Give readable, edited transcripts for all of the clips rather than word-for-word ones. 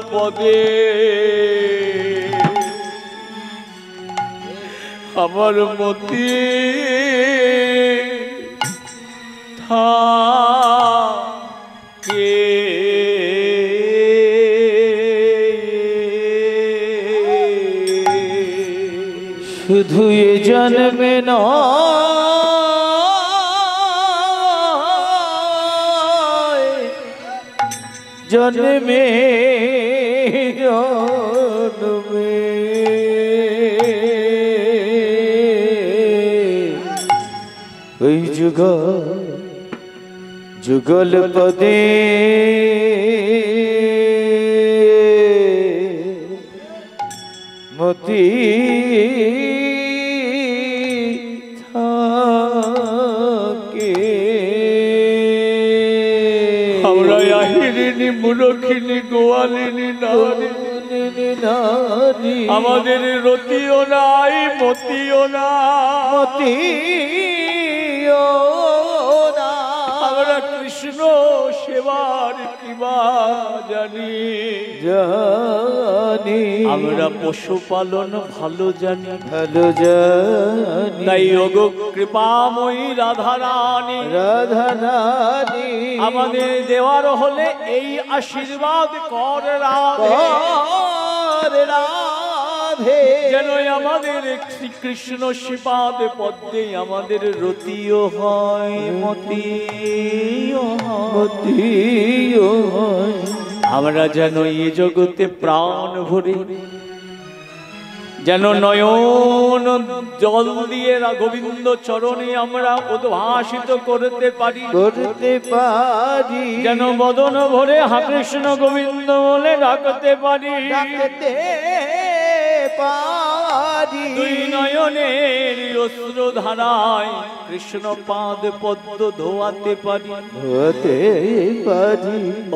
পদে আমার মতি থাকে শুধু এ জন্মে নয় জন্মে জন্মে ওই যুগল পদে মতি থাকে আমরা আহিরিনী মূরখিনী গোয়ালিনী নারী আমাদের রতিও নাই মতিও না আমরা কৃষ্ণ সেবার কিবা জানি আমরা পশুপালন ভালো জানি তাই ওগো কৃপাময়ী রাধারানী আমাদের দেওয়ার হলে এই আশীর্বাদ কর রাধে যেন আমাদের শ্রীকৃষ্ণ শ্রীপাদ পদ্মে আমাদের রতিও হয় মতিও হয় আমরা যেন এই জগতে প্রাণ ভরে যেন নয়ন জল দিয়ে গোবিন্দ চরণে আমরা উদ্ভাসিত করতে পারি যেন বদন ভরে হা কৃষ্ণ গোবিন্দ বলে ডাকতে পারি দুই নয়নের অশ্র ধারায় কৃষ্ণ পাদ পদ্ম ধোয়াতে পারি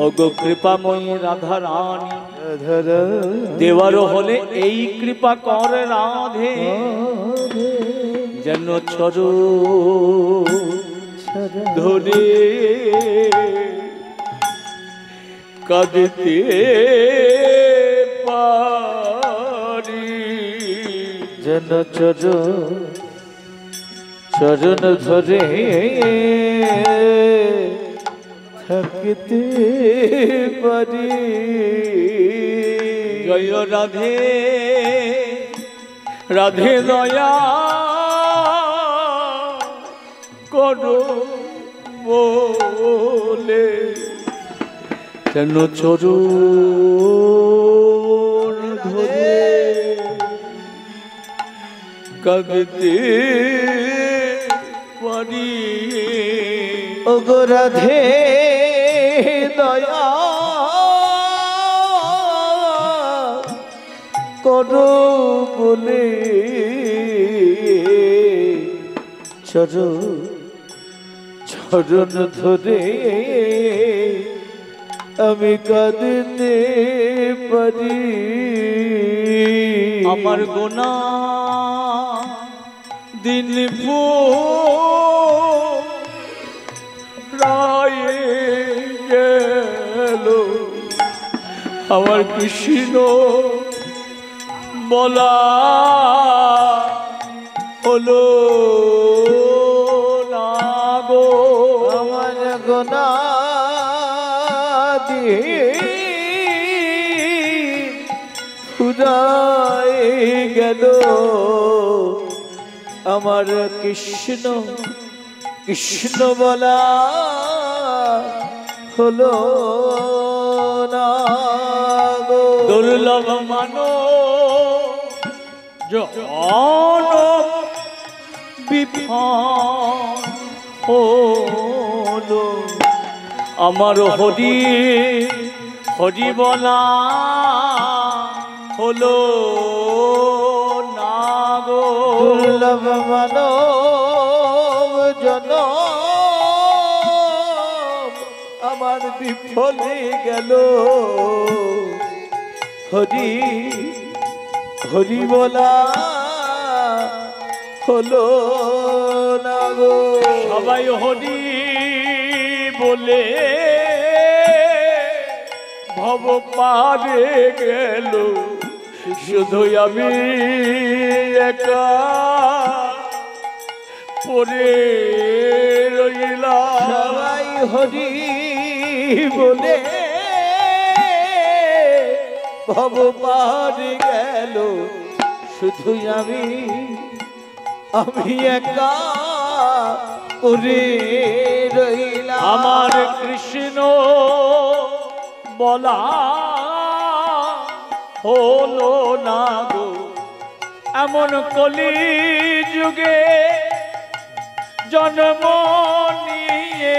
ওগো কৃপাময়ী রাধারানী দেওয়ারও হলে এই কৃপা কর রাধে যেন ধরে কাঁদতে পারি যেন চরণ ধরে থাকতে পারি জয় রাধে রাধে দয়া করো বলে যেন চরণ ধরে কাঁদতে পারি ওগো রাধে দয়া করো বলে চরণ ধরে আমি কাঁদতে পারি আমার গোনা দিন রায়ে গেল আমার কৃষ্ণ বলা হলো না গো আমার গোনা ফুরায় গেল আমার কৃষ্ণ বলা হলো না গো দুর্লভ মানো বিফল হলো আমার হরি বলা হলো না গো দুর্লভ মানব জন আমার বিফলে গেল হরি বলা হলো না গো সবাই হরি বলে ভব পারে গেল শুধু আমি একা পরে রইলাম। সবাই হরি বলে ভব পার গেল শুধু আমি একা পরে রইলাম। আমার কৃষ্ণ বলা হলো না গো এমন কলি যুগে জন্ম নিয়ে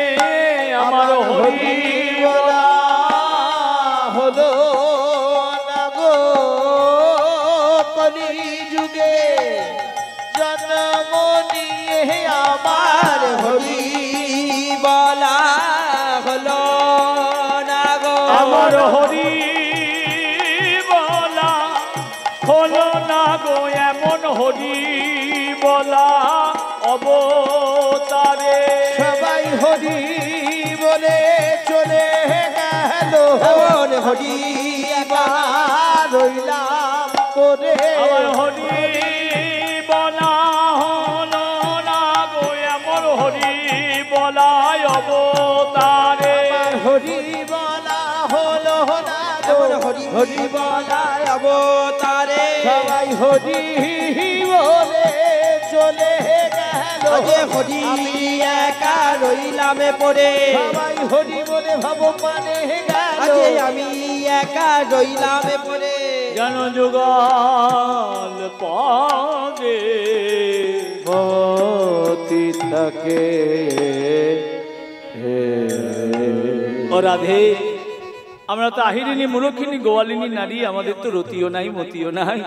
আমার হরি বলা হলো না গো কলি যুগে জন্ম নিয়ে আমার হরি বলা হলো না গো আমার হরি বলা হলো না গো এমন হরি বলা অবতারে। সবাই হরি বলে চলে গেল হরি একা রইলাম করে। আমার হরি বলা হলো না গো এমন হরি বলায় অবতারে। হরি বলা হলো না গো হরি বলা অবতারে। সবাই হরি বলে চলে গেল হরি একা রইলাম পড়ে। সবাই হরি বলে ভাব মানে গেল আমি একা রইলাম পড়ে। জন যুগল পাগে মতি থাকে ও রাধে আমরা তো আহিরিনী মূলক্ষিনী গোয়ালিনী নারী, আমাদের তো রতিও নাই মতিও নাই,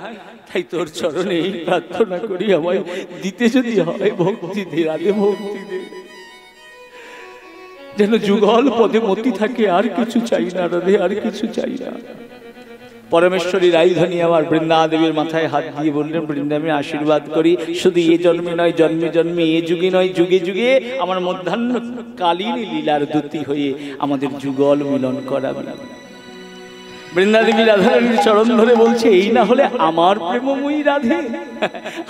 তাই তোর চরণে এই প্রার্থনা করি আমায় দিতে যদি হয় ভক্তি দে রাধে, ভক্তি দে, যেন যুগল পদে মতি থাকে, আর কিছু চাই না রাধে, আর কিছু চাই না। পরমেশ্বরী রাইধানী আমার বৃন্দা দেবীর মাথায় হাত দিয়ে বললেন, বৃন্দা আমি আশীর্বাদ করি শুধু এ জন্মে নয় জন্মে জন্মে, এ যুগে নয় যুগে যুগে আমার মধ্যাহ্ন কালীন লীলার দূতি হয়ে আমাদের যুগল মিলন করাবে। বৃন্দা দেবী রাধারানীর চরণ ধরে বলছে, এই না হলে আমার প্রেমময়ী রাধে,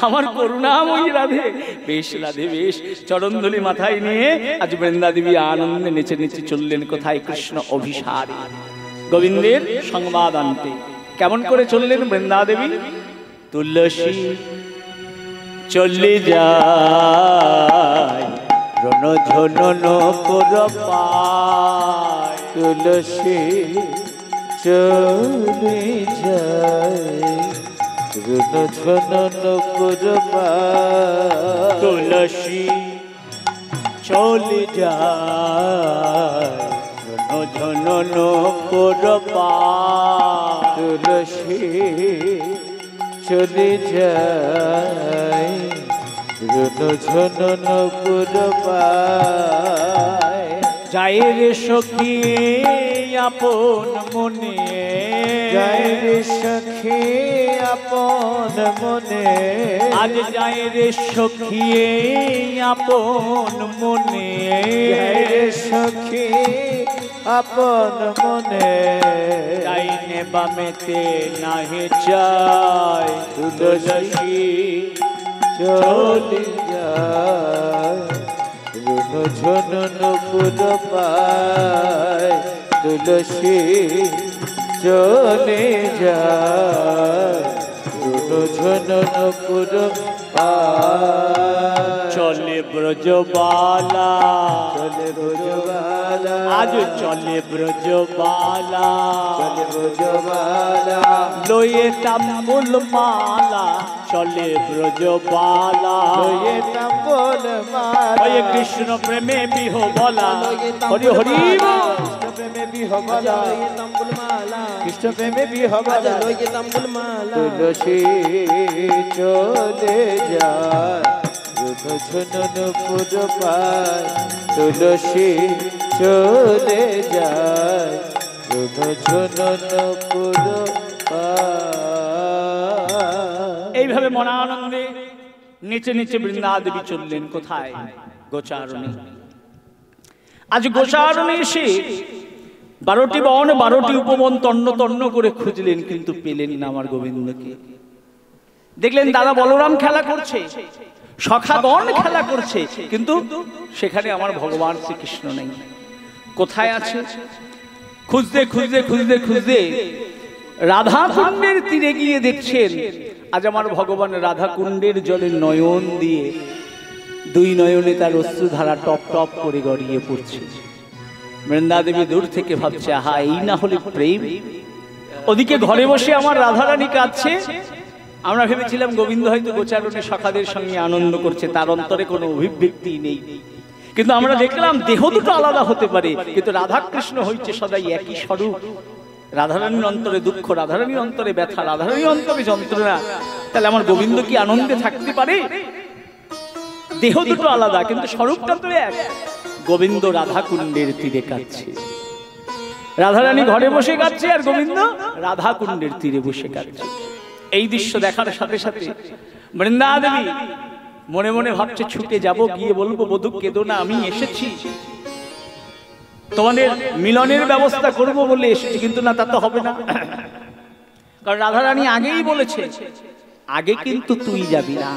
আমার করুণাময়ী রাধে। বেশ রাধে বেশ। চরণ ধরে মাথায় নিয়ে আজ বৃন্দা দেবী আনন্দে নেচে নেচে চললেন কোথায়? কৃষ্ণ অভিসারে গোবিন্দের সংবাদ আনতে। কেমন করে চললেন বৃন্দা দেবী? তুলসী চলে যায় রণ ঝনন কর পায়, তুলসী চলে যায় রণ ঝনন কর পায়। তুলসী চলে যায় ঝনন কর পায়, তুলসী চলে যায় রণ ঝনন কর পায়। যায় রে সখী আপন মনে, যায় রে সখী আপন মনে, আজ যায় রে সখী আপন মনে, যায় রে সখী আপন মনে। ডাইনে বামেতে নাহি চায় তুলসী চলে যায় রণ ঝনন কর পায়। তুলসী চলে যায় রণ ঝনন কর পায়। চলে ব্রজবালা, চলে ব্রজবালা, আজ চলে ব্রজবালা, চলে ব্রজবালা, লয়ে তাম্বুল মালা, চলে ব্রজবালা, লয়ে তাম্বুল মালা, হয়ে কৃষ্ণ প্রেমে বিহ বলা, হরি হরি বল। কৃষ্ণ প্রেমে বিহ বলা, কৃষ্ণ প্রেমে বিহ বলা, তুলসী চলে যায় রণ ঝনন কর পায়। তুলসী চলে যায় রণ ঝনন কর পায়। এইভাবে মনানন্দে নিচে নিচে বৃন্দা দেবী চললেন কোথায়? গোচারণে। আজ গোচারণে এসে 12টি বন 12টি উপবন তন্ন তন্ন করে খুঁজলেন, কিন্তু পেলেন না আমার গোবিন্দকে। দেখলেন দাদা বলরাম খেলা করছে, সখাগণ খেলা করছে, কিন্তু সেখানে আমার ভগবান শ্রীকৃষ্ণ নেই। কোথায় আছে? খুঁজতে খুঁজতে খুঁজতে খুঁজতে রাধা কুণ্ডের তীরে গিয়ে দেখছেন আজ আমার ভগবান রাধা কুণ্ডের জলে নয়ন দিয়ে, দুই নয়নে তার অশ্রুধারা টপ টপ করে গড়িয়ে পড়ছে। বৃন্দা দেবী দূর থেকে ভাবছে, আহা, এই না হলে প্রেম। ওদিকে ঘরে বসে আমার রাধারানী কাঁদছে। আমরা ভেবেছিলাম গোবিন্দ হয়তো গোচারণে সখাদের সঙ্গে আনন্দ করছে, তার অন্তরে কোনো অভিব্যক্তি নেই। কিন্তু আমরা দেখলাম দেহ দুটো আলাদা হতে পারে, কিন্তু রাধা কৃষ্ণ হইছে সদাই একই স্বরূপ। রাধারানীর অন্তরে দুঃখ, রাধারানীর অন্তরে ব্যথা, রাধারানীর অন্তরে যন্ত্রণা। তাহলে আমার গোবিন্দ কি আনন্দে থাকতে পারে? দেহ দুটো আলাদা, কিন্তু স্বরূপটা তো এক। গোবিন্দ রাধা কুণ্ডের তীরে কাঁদছে, রাধারানী ঘরে বসে কাঁদছে, আর গোবিন্দ রাধা কুণ্ডের তীরে বসে কাঁদছে। এই দৃশ্য দেখার সাথে সাথে বৃন্দা দেবী মনে মনে ভাবছে, ছুটে যাব, গিয়ে বলবো, বধূ কেঁদো না, আমি এসেছি, তোমাদের মিলনের ব্যবস্থা করব বলে এসেছি। কিন্তু না, তা তো হবে না, কারণ রাধারানী আগেই বলেছে, আগে কিন্তু তুই যাবি না,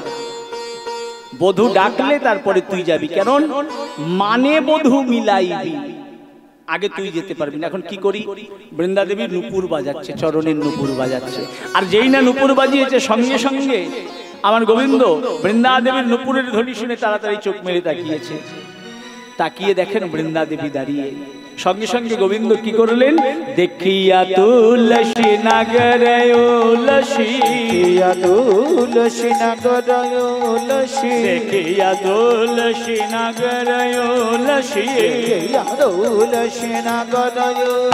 বধূ ডাকলে তারপরে তুই যাবি। কারণ মানে বধূ মিলাইবি, আগে তুই যেতে পারবি না। এখন কি করি? বৃন্দা দেবী নূপুর বাজাচ্ছে, চরণের নূপুর বাজাচ্ছে, আর যেই না নূপুর বাজিয়েছে সঙ্গে সঙ্গে আমার গোবিন্দ বৃন্দা দেবীর নূপুরের ধ্বনি শুনে তাড়াতাড়ি চোখ মেলে তাকিয়েছে। তাকিয়ে দেখেন বৃন্দা দেবী দাঁড়িয়ে। সঙ্গে সঙ্গে গোবিন্দ কি করলেন? দেখিয়া তুলসী নাগরে উলসী, তুলসী নাগর উলসী, দেখিয়া তুলসী নাগরে উলসী, তুলসী নাগর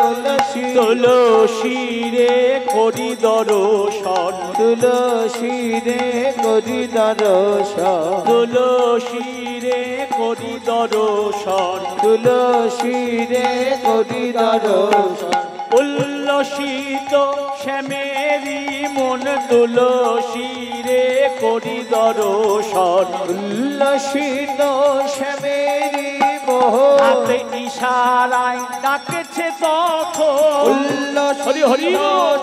উলসী, তুলসী রে করি দর্শন, তুলসী রে করি দর্শন, তুলসী রে করি দর্শন, তুলসী রে করি দর্শন, উল্লসিত শ্যামেরি মন, তুলসী রে করি দর্শন, উল্লসিত শ্যামেরি মোহ, হাতে ইশারায় ডাকছে তখন, হরি হরি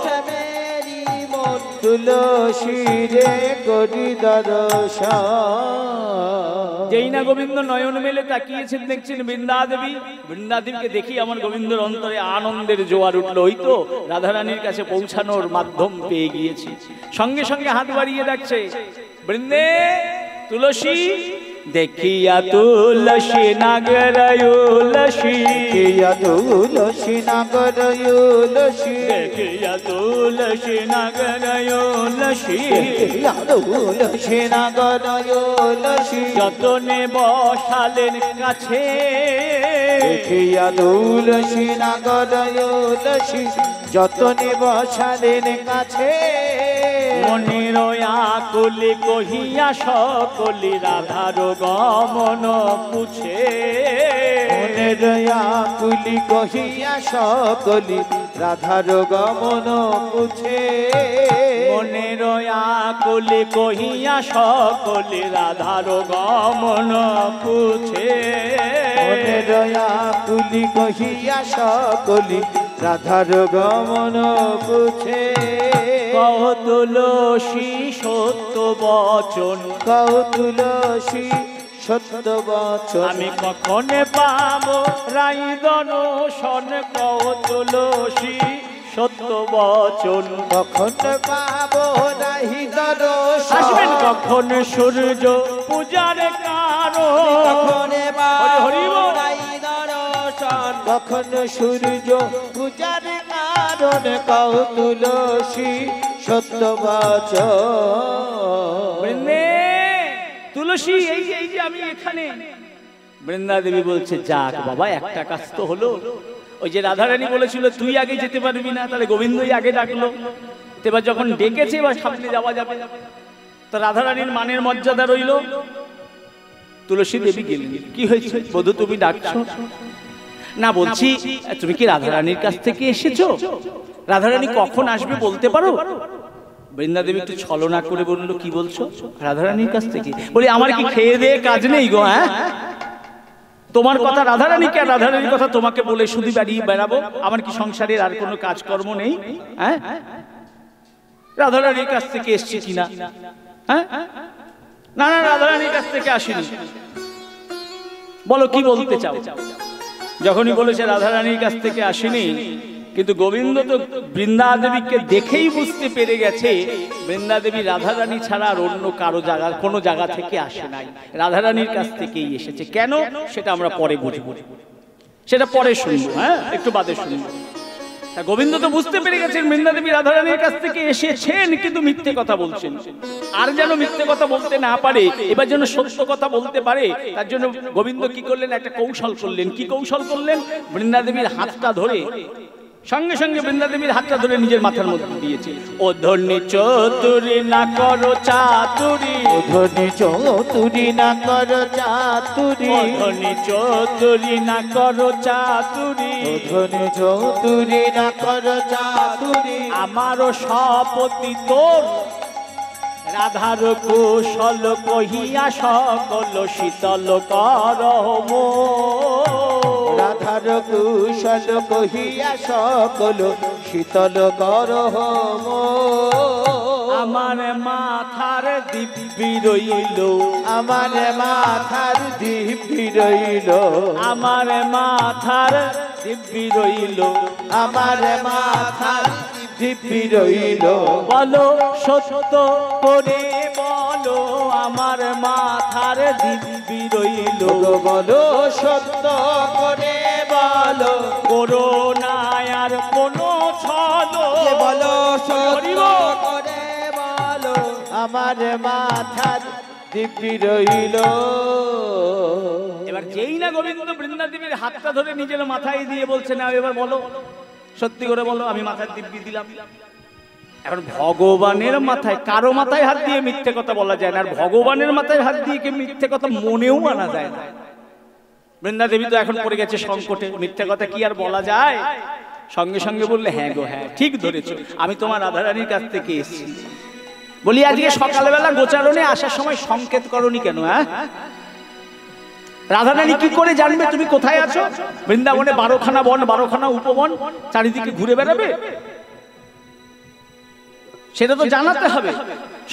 শ্যামেরি মন, তুলসী রে করি দর্শন। যেই না গোবিন্দ নয়ন মেলে তাকিয়েছেন, দেখছেন বৃন্দা দেবী। বৃন্দা দেবীকে দেখি আমার গোবিন্দের অন্তরে আনন্দের জোয়ার উঠলো। ওই তো রাধারানীর কাছে পৌঁছানোর মাধ্যম পেয়ে গিয়েছি। সঙ্গে সঙ্গে হাত বাড়িয়ে ডাকছে, বৃন্দে তুলসী, দেখিয়া তুলসী নাগর উলসী, দেখিয়া তুলসী নাগর উলসী, দেখিয়া তুলসী নাগর উলসী, দেখিয়া তুলসী নাগর উলসী, যতনে বসালেন কাছে, দেখিয়া তুলসী নাগর উলসী, যতনে বসালেন কাছে, মনের আকুলি কহিয়া সকলি রাধার গমন পুছে, মনের আকুলি কহিয়া সকলি রাধার গমন পুছে, মনের আকুলি কহিয়া সকলি রাধার গমন পুছে, মনের আকুলি কহিয়া সকলি রাধার গমন পুছে। কহ তুলসী সত্য বচন, কহ তুলসী সত্য বচন, আমি কখন পাবো রাই দর্শন, কহ তুলসী সত্য বচন, কখন পাবো রাহি দর্শন, আসবেন কখন সূর্য পূজার কারণ, কখন পাবো হরি বল। রাহি দর্শন, কখন সূর্য পূজার কারণ, কহ তুলসী সত্য বচন। বৃন্দে তুলসী, এই যে আমি এখানে। বৃন্দা দেবী বলছে, যাক বাবা, একটা কাজ তো হলো। ওই যে রাধারানী বলেছিল তুই আগে যেতে পারবি না, তাহলে গোবিন্দই আগে ডাকলো। এবার যখন ডেকেছে এবার সামনে যাওয়া যাবে। তো রাধারানীর মানের মর্যাদা রইল। তুলসী দেবী গেলেন। কি হয়েছে বধূ, তুমি ডাকছো? না, বলছি তুমি কি রাধারানীর কাছ থেকে এসেছো? রাধারানী কখন আসবে বলতে পারো? বৃন্দা দেবী একটু ছলনা করে বললো, কি বলছো? রাধারানীর কাছ থেকে? বলি, আমার কি খেয়ে দিয়ে কাজ নেই গো? হ্যাঁ, তোমার কথা রাধারানীকে, আর রাধারানীর কথা তোমাকে বলে শুধু বাড়িয়ে বেড়াবো? আমার কি সংসারের আর কোনো কাজকর্ম নেই? হ্যাঁ, রাধারানীর কাছ থেকে এসছে কিনা? হ্যাঁ, না না, রাধারানীর কাছ থেকে আসেনি। বলো কি বলতে চাও? যখনই বলেছে রাধারানীর কাছ থেকে আসেনি, কিন্তু গোবিন্দ তো বৃন্দা দেবীকে দেখেই বুঝতে পেরে গেছে বৃন্দা দেবী রাধারানী ছাড়া আর অন্য কারো জায়গা, কোনো জায়গা থেকে আসে নাই, রাধারানীর কাছ থেকেই এসেছে। কেন সেটা আমরা পরে বুঝবো, সেটা পরে শুনবো। হ্যাঁ, একটু বাদে শুনবো। গোবিন্দ তো বুঝতে পেরে গেছেন বৃন্দা দেবী রাধারানীর কাছ থেকে এসেছেন, কিন্তু মিথ্যে কথা বলছেন। আর যেন মিথ্যে কথা বলতে না পারে, এবার যেন সত্য কথা বলতে পারে, তার জন্য গোবিন্দ কি করলেন? একটা কৌশল করলেন। কি কৌশল করলেন? বৃন্দা দেবীর হাতটা ধরে, সঙ্গে সঙ্গে বৃন্দা দেবীর হাতটা ধরে নিজের মাথার মধ্যে দিয়েছে। ও ধনী চতুরি না করো চাতুরি, ও ধনী চতুরি না করো চাতুরি, ও ধনী চতুরি না করো চাতুরি, ও ধনী চতুরি না করো চাতুরি, আমারও সপতি তোর রাধার কুশল কহিয়া সকল শীতল কর মোর। রাধার কুশল কহিয়া সকল শীতল কর মোর। আমার মাথার দিব্যি রইল, আমার মাথার দিব্যি রইল, আমার মাথার দিব্যি রইল, আমার মাথার দিব্যি রইল। বলো সত্য করে বলো, আমার মাথার দিব্যি রইল। বলো সত্য করে বলো, করো না আর কোনো ছলো, বলো সত্য করে বলো, আমার মাথার দিব্যি রইল। এবার যেই না গোবিন্দ বৃন্দা দেবীর হাতটা ধরে নিজের মাথায় দিয়ে বলছে, না এবার বলো, সত্যি করে বলো, আমি মাথার দিব্যি দিলাম। এখন ভগবানের মাথায়, কারো মাথায় হাত দিয়ে মিথ্যে কথা বলা যায় না, আর ভগবানের মাথায় হাত দিয়ে কি মিথ্যে কথা মনেও আনা যায় না। বৃন্দা দেবী তো এখন পড়ে গেছে সংকটে, মিথ্যে কথা কি আর বলা যায়? সঙ্গে সঙ্গে বললে, হ্যাঁ গো হ্যাঁ, ঠিক ধরেছ, আমি তোমার রাধারানীর কাছ থেকে এসেছি। বলি আজকে সকালবেলা গোচারণে আসার সময় সংকেত করনি কেন? হ্যাঁ, রাধারানী কি করে জানবে তুমি কোথায় আছো? বৃন্দাবনে 12খানা বন, 12খানা উপবন, চারিদিকে ঘুরে বেড়াবে? সেটা তো জানাতে হবে।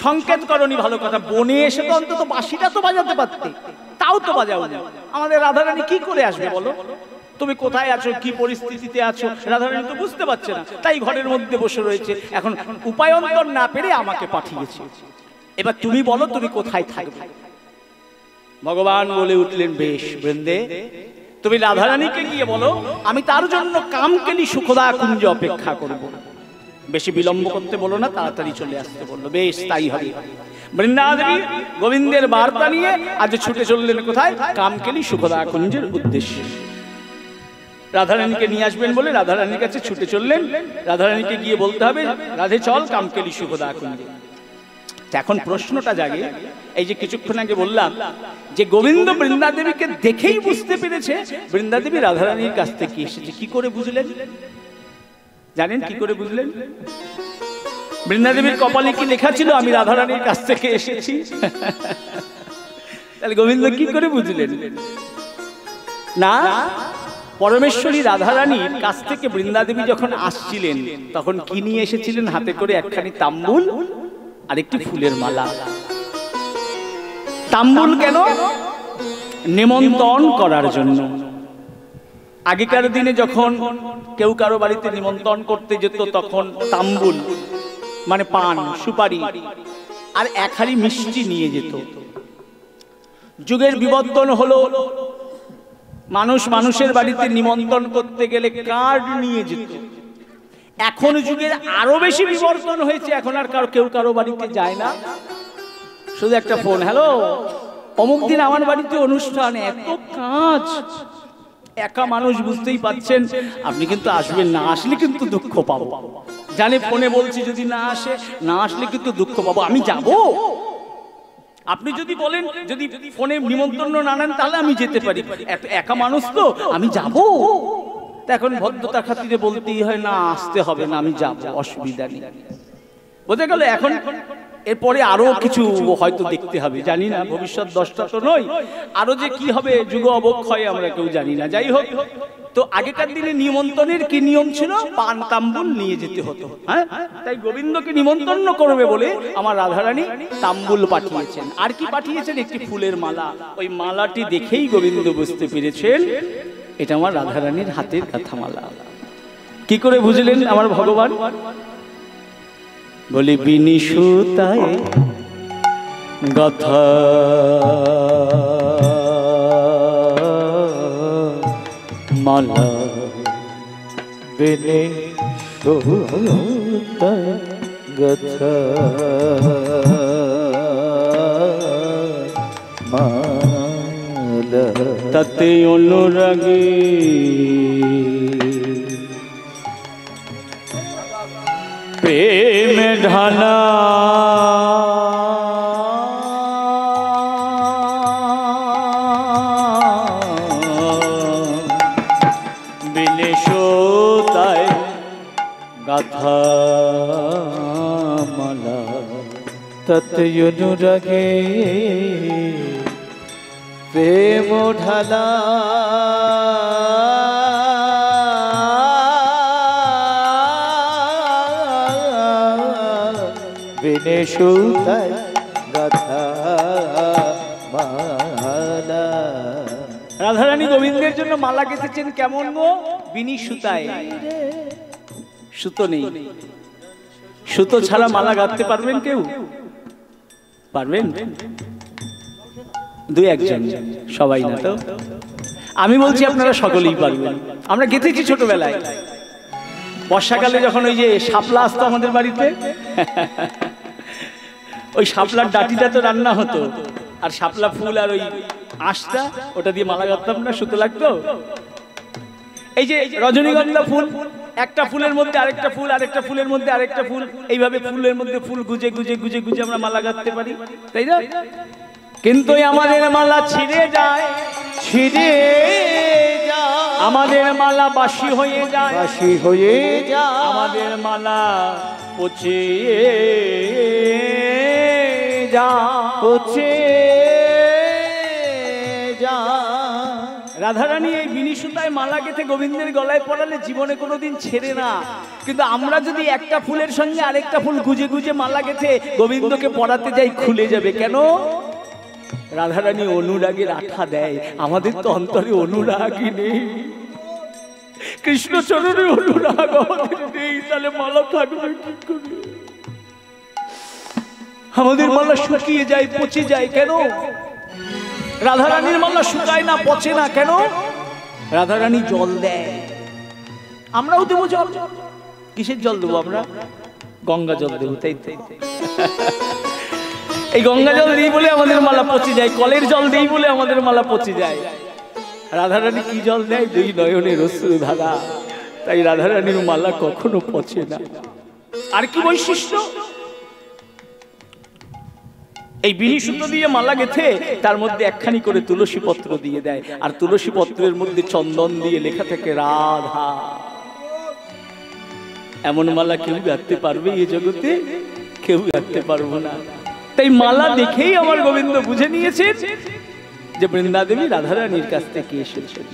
সংকেত করনি, ভালো কথা। বনে এসে তো অন্তত বাঁশিটা তো বাজাতে পারতে, তাও তো বাজাও না। আমাদের রাধারানী কি করে আসবে বলো? তুমি কোথায় আছো, কি পরিস্থিতিতে আছো, রাধারানী তো বুঝতে পারছে না, তাই ঘরের মধ্যে বসে রয়েছে। এখন উপায়ন্তর না পেরে আমাকে পাঠিয়েছে। এবার তুমি বলো, তুমি কোথায় থাকবে? ভগবান বলে উঠলেন, বেশ বৃন্দে, তুমি রাধারানীকে গিয়ে বলো আমি তার জন্য কামকেলি সুখদা কুঞ্জে অপেক্ষা করব। বেশি বিলম্ব করতে বলো না, তাড়াতাড়ি চলে আসতে বললো। বেশ তাই হবে। বৃন্দা দেবী গোবিন্দের বার্তা নিয়ে আজ ছুটে চললেন কোথায়? কামকেলি সুখদা কুঞ্জের উদ্দেশ্যে। রাধারানীকে নিয়ে আসবেন বলে রাধারানীর কাছে ছুটে চললেন। রাধারানীকে গিয়ে বলতে হবে, রাধে চল কামকেলি সুখদা কুঞ্জে। এখন প্রশ্নটা জাগে, এই যে কিছুক্ষণ আগে বললাম যে গোবিন্দ বৃন্দা দেবীকে দেখেই বুঝতে পেরেছে বৃন্দা দেবী রাধারানীর কাছ থেকে এসেছে। কি করে বুঝলেন জানেন? কি করে বুঝলেন? বৃন্দা দেবীর কপালে কি লেখা ছিল? আমি রাধারানীর কাছ থেকে এসেছি। তাহলে গোবিন্দ কি করে বুঝলেন? না, পরমেশ্বরী রাধারানীর কাছ থেকে বৃন্দা দেবী যখন আসছিলেন তখন কি নিয়ে এসেছিলেন? হাতে করে একখানি তাম্বুল আর একটি ফুলের মালা। তাম্বুল কেন? নিমন্ত্রণ করার জন্য। আগেকার দিনে যখন কেউ কারো বাড়িতে নিমন্ত্রণ করতে যেত তখন তাম্বুল মানে পান, সুপারি আর এক হাঁড়ি মিষ্টি নিয়ে যেত। যুগের বিবর্তন হলো, মানুষ মানুষের বাড়িতে নিমন্ত্রণ করতে গেলে কার্ড নিয়ে যেত। এখন যুগের আরো বেশি বিবর্তন হয়েছে, এখন আর কেউ কারো বাড়িতে যায় না, শুধু একটা ফোন, হ্যালো অমুক দিন আমার বাড়িতে অনুষ্ঠান, এত কাজ। একা মানুষ বুঝতেই পাচ্ছেন, আপনি কিন্তু আসবেন, না আসলে কিন্তু দুঃখ পাবো। জানে ফোনে বলছি যদি না আসলে কিন্তু দুঃখ পাবো, আমি যাব। আপনি যদি বলেন যদি ফোনে নিমন্ত্রণ না নেন তাহলে আমি যেতে পারি, একা মানুষ তো আমি যাব। এখন ভদ্রতার খাতিরে বলতেই হয়, না আসতে হবে না, আমি যাব, অসুবিধা নেই। বোঝা গেল? এখন এরপরে আরো কিছু হয়তো দেখতে হবে, জানি না, ভবিষ্যৎ দশটা তো নয়, আরো যে কি হবে যুগ অবক্ষয়ে আমরা কেউ জানি না। যাই হোক, তো আগেকার দিনে নিমন্ত্রণের কি নিয়ম ছিল, পান তাম্বুল নিয়ে যেতে হতো। হ্যাঁ, তাই গোবিন্দকে নিমন্ত্রণ করবে বলে আমার রাধারানী তাম্বুল পাঠিয়েছেন। আর কি পাঠিয়েছেন? একটি ফুলের মালা। ওই মালাটি দেখেই গোবিন্দ বুঝতে পেরেছেন এটা আমার রাধারানীর হাতের গাঁথা মালা। কি করে বুঝলেন আমার ভগবান? বলি বিনি সুতায় গাথা মালা, বিনি সুতায় গাথা মালা, তাতে অনুরাগে প্রেম ঢালা, বিনে সুতায় গাথা মালা, তাতে অনুরাগে প্রেম ঢালা, বিনে সুতায় গাথা মালা। রাধারানী গোবিন্দের জন্য মালা গেঁথেছেন কেমন গো? বিনি সুতায়। সুতো নেই, সুতো ছাড়া মালা গাঁথতে পারবেন কেউ? পারবেন? দুই একজন, সবাই না তো। আমি বলছি আপনারা সকলেই পারবেন। আমরা গেঁথেছি ছোটবেলায়, বর্ষাকালে যখন ওই যে শাপলা আসতো আমাদের বাড়িতে, ওই শাপলার ডাটিটা তো রান্না হতো, আর শাপলা ফুল আর ওই আঁশটা, ওটা দিয়ে মালা গাঁথতাম না, সুতো লাগতো। এই যে রজনীগন্ধা ফুল, একটা ফুলের মধ্যে আরেকটা ফুল, আরেকটা ফুলের মধ্যে আরেকটা ফুল, এইভাবে ফুলের মধ্যে ফুল গুজে গুজে গুজে গুজে আমরা মালা গাঁথতে পারি, তাই না? কিন্তু আমাদের মালা ছিঁড়ে যায়, ছিঁড়ে যায়, আমাদের মালা বাসি হয়ে যায়, বাসি হয়ে যায়, আমাদের মালা পচে যায়, পচে যায়। রাধারানী এই বিনি সুতায় মালা গেঁথে গোবিন্দের গলায় পরালে জীবনে কোনোদিন ছেড়ে না। কিন্তু আমরা যদি একটা ফুলের সঙ্গে আরেকটা ফুল গুজে গুজে মালা গেঁথে গোবিন্দকে পরাতে যাই, খুলে যাবে। কেন? রাধারানী অনুরাগের আঠা দেয়, আমাদের তো অন্তরে অনুরাগই নেই। কৃষ্ণ চরণে অনুরাগ আমাদের নেই, তাহলে মালা থাকবে কি করে? আমাদের মালা শুকিয়ে যায়, পচে যায়। কেন? রাধারানীর মালা শুকায় না, পচে না। কেন? রাধারানী জল দেয়, আমরাও দেবো জল। কিসের জল দেবো আমরা? গঙ্গা জল দেবো, তাই তাই। এই গঙ্গা জল দিই বলে আমাদের মালা পচে যায়, কলের জল দিই বলে আমাদের মালা পচে যায়। রাধারানী কি জল দেয়? দুই নয়নের অশ্রু ধারা। তাই রাধারানীর মালা কখনো পচে না। আর কি বৈশিষ্ট্য? এই বিনি সুতো দিয়ে মালা গেঁথে তার মধ্যে একখানি করে তুলসী পত্র দিয়ে দেয়, আর তুলসী পত্রের মধ্যে চন্দন দিয়ে লেখা থাকে রাধা। এমন মালা কেউ গাঁথতে পারবে এই জগতে? কেউ গাঁথতে পারবো না। তাই মালা দেখেই আমার গোবিন্দ বুঝে নিয়েছেন যে বৃন্দাদেবী রাধারানীর কাছ থেকে এসেছেন।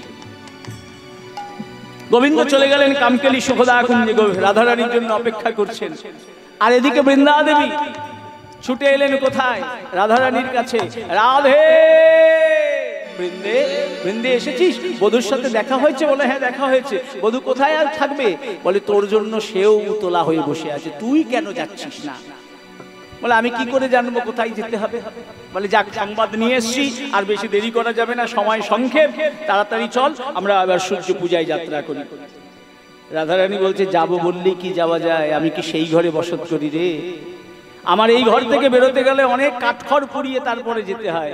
গোবিন্দ চলে গেলেন কামকেলি সুখদা কুঞ্জে, রাধারানীর জন্য অপেক্ষা করছেন। আর এদিকে বৃন্দাদেবী ছুটে এলেন কোথায়? রাধারানীর কাছে। রাধে, বৃন্দে, বৃন্দে এসেছিস? বধূর সাথে দেখা হয়েছে? বলে হ্যাঁ দেখা হয়েছে। বধূ কোথায় আর থাকবে? বলে তোর জন্য সেও তোলা হয়ে বসে আছে, তুই কেন যাচ্ছিস না? বলে আমি কি করে জানবো কোথায় যেতে হবে? বলে যাক, সংবাদ নিয়ে এসছি, আর বেশি দেরি করা যাবে না, সময় সংক্ষেপ, তাড়াতাড়ি চল, আমরা আবার সূর্য পূজায় যাত্রা করি। রাধারানী বলছে যাবো বললেই কি যাওয়া যায়? আমি কি সেই ঘরে বসত করি রে? আমার এই ঘর থেকে বেরোতে গেলে অনেক কাঠখড় পুড়িয়ে তারপরে যেতে হয়।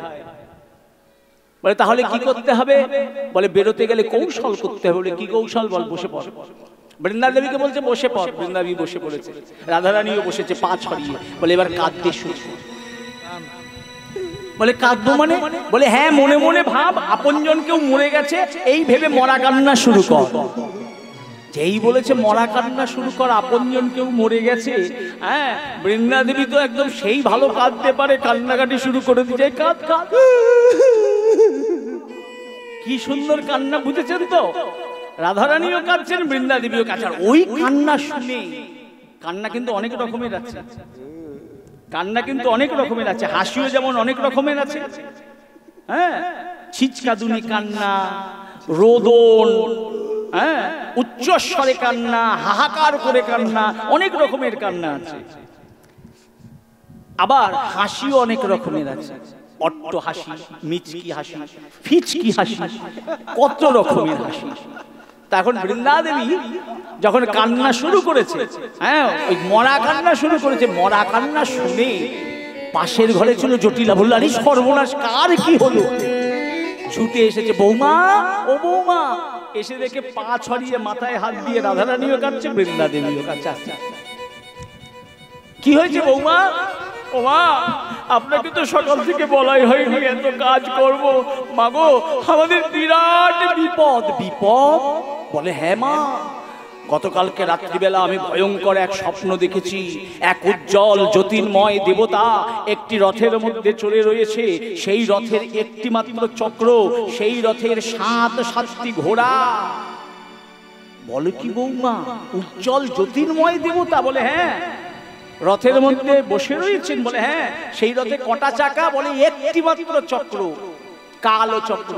বলে তাহলে কি করতে হবে? বলে বেরোতে গেলে কৌশল করতে হবে। বলে কি কৌশল? বল বসে পড়। বৃন্দাদেবীকে বলছে বসে পড়। বৃন্দাদেবী বসে পড়েছে, রাধারানীও বসেছে পা ছড়িয়ে। বলে এবার কাঁদতে শুরু। বলে কাঁদবো মানে? বলে হ্যাঁ, মনে মনে ভাব আপনজন কেউ মরে গেছে, এই ভেবে মরা কান্না শুরু কর। যেই বলেছে মরা কান্না শুরু কর, আপনজন কেউ মরে গেছে, হ্যাঁ, বৃন্দা দেবী তো একদম সেই ভালো কাঁদতে পারে, কান্নাকাটি শুরু করে দিয়েছে, কাঁদ কাঁদ। কি সুন্দর কান্না, বুঝেছেন তো? রাধারানীও কাঁদছেন, বৃন্দা দেবীও কাঁদছেন। ওই কান্না শুনে, কান্না কিন্তু অনেক রকমের আছে, কান্না কিন্তু অনেক রকমের আছে, হাসিও যেমন অনেক রকমের আছে, হ্যাঁ, ছিচকাদুনি কান্না, রোদন, হ্যাঁ, উচ্চস্বরে কান্না, হাহাকার করে কান্না, অনেক রকমের কান্না আছে। আবার হাসিও অনেক রকমের আছে, অট্ট হাসি, মিচকি হাসি, ফিচকি হাসি, কত রকমের হাসি। তা এখন বৃন্দা দেবী যখন কান্না শুরু করেছে, হ্যাঁ, ওই মরা কান্না শুরু করেছে, মরা কান্না শুনে পাশের ঘরে ছিল জটিলা, বলল আরে সর্বনাশ, কার কি হলো? ছুটে এসেছে, বৌমা, ও বৌমা। এসে দেখে পা ছড়িয়ে মাথায় হাত দিয়ে রাধারানীও কাঁদছে, বৃন্দা দেবীও কাঁদছে। কি হয়েছে বৌমা? ও মা, আপনাকে তো সকাল থেকে বলাই হয়নি এত কাজ করব, মাগো আমাদের বিরাট বিপদ। বিপদ? বলে হ্যাঁ মা, গতকালকে রাত্রিবেলা আমি ভয়ঙ্কর এক স্বপ্ন দেখেছি। এক উজ্জ্বল জ্যোতির্ময় দেবতা একটি রথের মধ্যে চলে রয়েছে, সেই রথের একটি মাত্র চক্র, সেই রথের 7টি ঘোড়া। বলে কি বৌমা, উজ্জ্বল জ্যোতির্ময় দেবতা? বলে হ্যাঁ। রথের মধ্যে বসে রয়েছেন? বলে হ্যাঁ। সেই রথে কটা চাকা? বলে একটি মাত্র চক্র, কালো চক্র।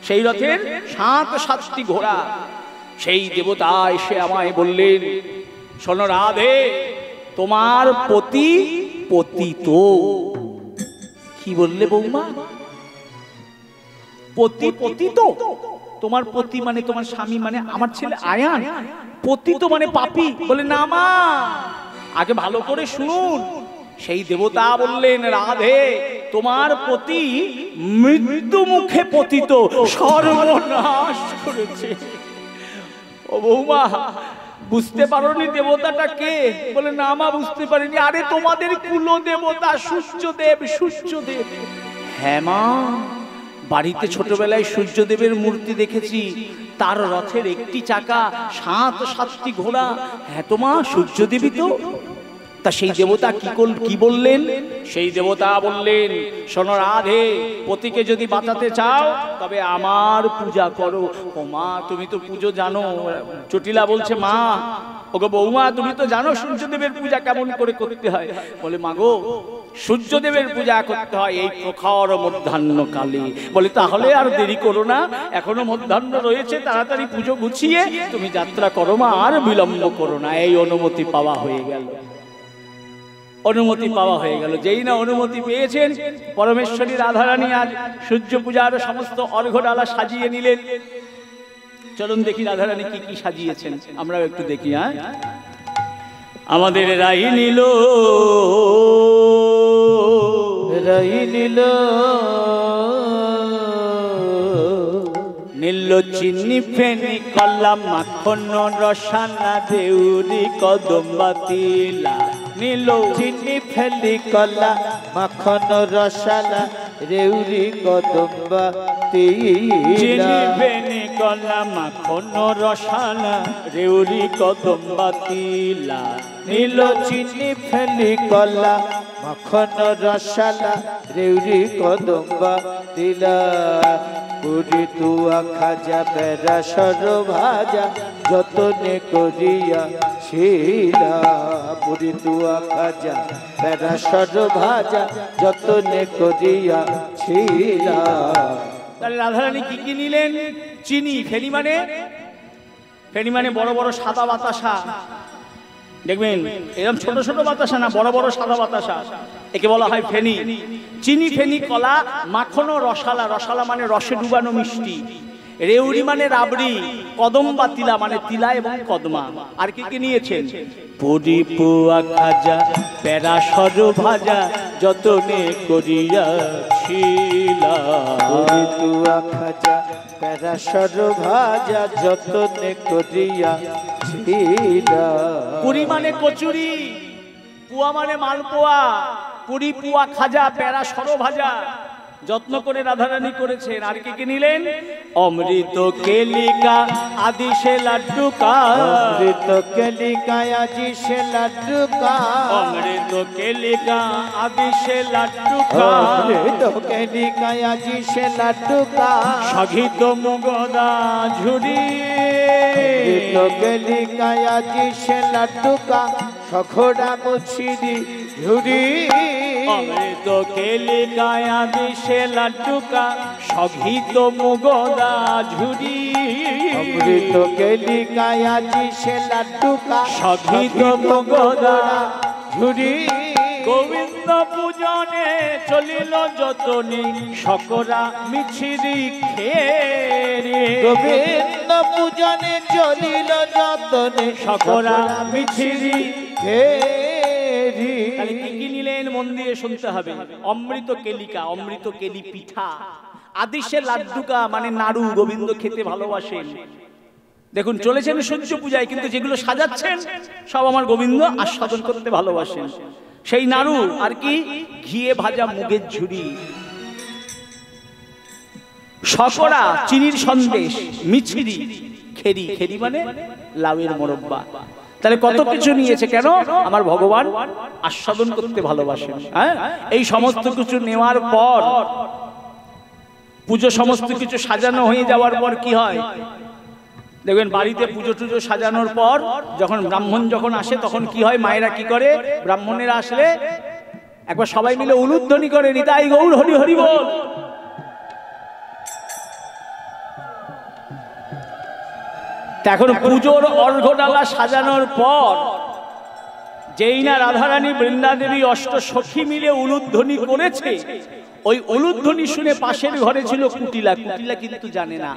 সেই রথের 7টি ঘোড়া। সেই দেবতা এসে আমায় বললেন, শোনো রাধে, তোমার পতি পতিত। কি বললে বৌমা? পতি পতিত? তোমার পতি মানে তোমার স্বামী, মানে আমার ছেলে আয়ান। পতিত মানে পাপী? বলে না মা, আগে ভালো করে শুনুন। সেই দেবতা বললেন, রাধে, তোমার পতি মৃত্যু মুখে পতিত, সর্বনাশ করেছে। ও বৌমা, বুঝতে পারোনি দেবতাটা কে? বলে না মা, বুঝতে পারিনি। আরে তোমাদের কুল দেবতা সূর্যদেব। সূর্যদেব? হ্যাঁ মা, বাড়িতে ছোটবেলায় সূর্যদেবের মূর্তি দেখেছি, তার রথের একটি চাকা, 7টি ঘোড়া। হ্যাঁ তো মা, সূর্যদেবী তো। তা সেই দেবতা কি বললেন? সেই দেবতা বললেন, শোনো রাধে, পতিকে যদি বাঁচাতে চাও তবে আমার পূজা করো। ও মা, তুমি তো পুজো জানো। জটিলা বলছে, মা, ওগো বৌমা, তুমি তো জানো সূর্যদেবের পূজা কেমন করে করতে হয়। বলে মাগো, সূর্যদেবের পূজা করতে হয় এই প্রখর মধ্যাহ্ন কালে। বলে তাহলে আর দেরি করো না, এখনো মধ্যাহ্ন রয়েছে, তাড়াতাড়ি পুজো গুছিয়ে তুমি যাত্রা করো মা, আর বিলম্ব করো না। এই অনুমতি পাওয়া হয়ে গেল, অনুমতি পাওয়া হয়ে গেল। যেই না অনুমতি পেয়েছেন, পরমেশ্বরী রাধারানী আজ সূর্য পূজার সমস্ত অর্ঘ্যডালা সাজিয়ে নিলেন। চলুন দেখি রাধারানী কি কি সাজিয়েছেন, আমরাও একটু দেখি। হ্যাঁ, আমাদের রাই নিল, রাই নিল, নীল চিনি ফেনি কলা মাখন রসানা দেউরি কদম্বা তিলা। নীল চিনি ফেলি কলা মাখন রসালা রেউরি কদম্বা চিনি ফেনি কলা মাখন রসালা রেউরি কদম্বা তিলা। নীল চিনি ফেলি কলা মাখন রসালা রেউরি কদম্বা তিলা। পুরি তুয়া খাজা বেড়া সর ভাজা যতনে করিয়া শিলা। পুরি তুয়া খাজা বেড়া সর ভাজা যতনে করিয়া শিলা। তাহলে রাধারানী কি কি নিলেন? চিনি, ফেনি মানে, ফেনি মানে বড় বড় সাদা বাতাসা। দেখবেন এরকম ছোট ছোট বাতাসা না, বড় বড় সাদা বাতাসা, একে বলা হয় ফেনি। চিনি ফেনি কলা মাখন রসালা, রসালা মানে রসে ডুবানো মিষ্টি। রেউরি মানে রাবড়ি, কদম্বা তিলা মানে তিলা এবং কদমা। আর কি কি নিয়েছেন? পুরি পুয়া খাজা পেরা সর ভাজা যতনে করিয়া ছিলা। পুরি তুয়া খাজা পেরা সর ভাজা যতনে করিয়া ছিলা। পুরি মানে কচুরি, পুয়া মানে মালপোয়া। পুরি পুয়া খাজা পেরা সর ভাজা, যত্ন করে রাধারানী করেছেন। আর কি কি নিলেন? অমৃত কেলিকা আদি সে লাড্ডু কা, অমৃত কেলিকা আজি সে লাড্ডু কা, অমৃত কেলিকা আদি সে লাড্ডু কা, অমৃত কেলিকা আজি সে লাড্ডু কা, সঘিত মুগদা ঝুরি, অমৃত কেলিকা আজি সে লাড্ডু কা, সখরা মুছিরি ঝুরি, অমৃত কেলিকা আদি সে লাড্ডু কা, সঘিত মুগদা ঝুরি, অমৃত কেলিকা আজি সে লাড্ডু কা, সঘিত মুগদা ঝুরি। গোবিন্দ পূজনে চলিল যতনি, সকরা মিছিরি খেরে, গোবিন্দ পূজনে চলিল যতনে, সকরা মিছিরি। হেরি। তাহলে কি কি নিলেন মন দিয়ে শুনতে হবে। অমৃত কেলিকা, অমৃত কেলি পিঠা, আদিশে লাড্ডুকা মানে নাড়ু, গোবিন্দ খেতে ভালোবাসেন। দেখুন চলেছেন সূর্য পূজায়, কিন্তু যেগুলো সাজাচ্ছেন সব আমার গোবিন্দ আস্বাদন করতে ভালোবাসেন। সেই নাড়ু আর কি, ঘিয়ে ভাজা মুগের ঝুড়ি, শশরা চিনির সন্দেশ, মিছিরি, খেরি, খেরি মানে লাউয়ের মোরব্বা। তাহলে কত কিছু নিয়েছে, কেন? আমার ভগবান আস্বাদন করতে ভালোবাসেন। হ্যাঁ, এই সমস্ত কিছু নেওয়ার পর, পুজো সমস্ত কিছু সাজানো হয়ে যাওয়ার পর কি হয় দেখবেন, বাড়িতে পুজো টুজো সাজানোর পর যখন ব্রাহ্মণ যখন আসে তখন কি হয়, মায়েরা কি করে, ব্রাহ্মণেরা আসলে একবার সবাই মিলে উলুধ্বনি করে, নিতাই গৌর হরি হরি বল। এখন পুজোর অর্ঘ্যডালা সাজানোর পর যেই না রাধারানী বৃন্দাদেবী অষ্ট সখী মিলে উলুধ্বনি করেছে, ওই উলুধ্বনি শুনে পাশের ঘরে ছিল কুটিলা। কুটিলা কিন্তু জানে না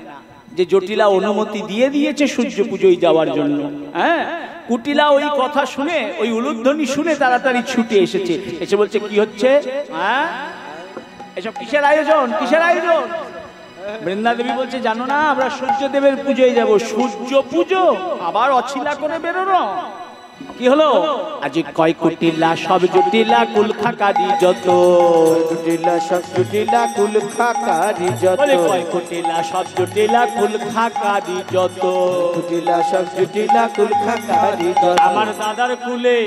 যে জটিলা অনুমতি দিয়ে দিয়েছে সূর্য পুজোয় যাওয়ার জন্য। হ্যাঁ, কুটিলা ওই কথা শুনে, ওই উলুধ্বনি শুনে তাড়াতাড়ি ছুটে এসেছে, এসে বলছে কি হচ্ছে, হ্যাঁ এসব কিসের আয়োজন, কিসের আয়োজন? বৃন্দাদেবী বলছে জানো না, আমরা সূর্যদেবের পুজোয় যাব। সূর্য পুজো আবার অছিলা করে বেরোনো, কি হলো? আজ কয় কুটিলা সব জুটিলা কুল খাকারি যত, জুটিলা সব জুটিলা কুল খাকারি যত, বলে কয় কুটিলা সব জুটিলা কুল খাকারি যত, জুটিলা সব জুটিলা কুল খাকারি যত, আমার দাদার কুলে,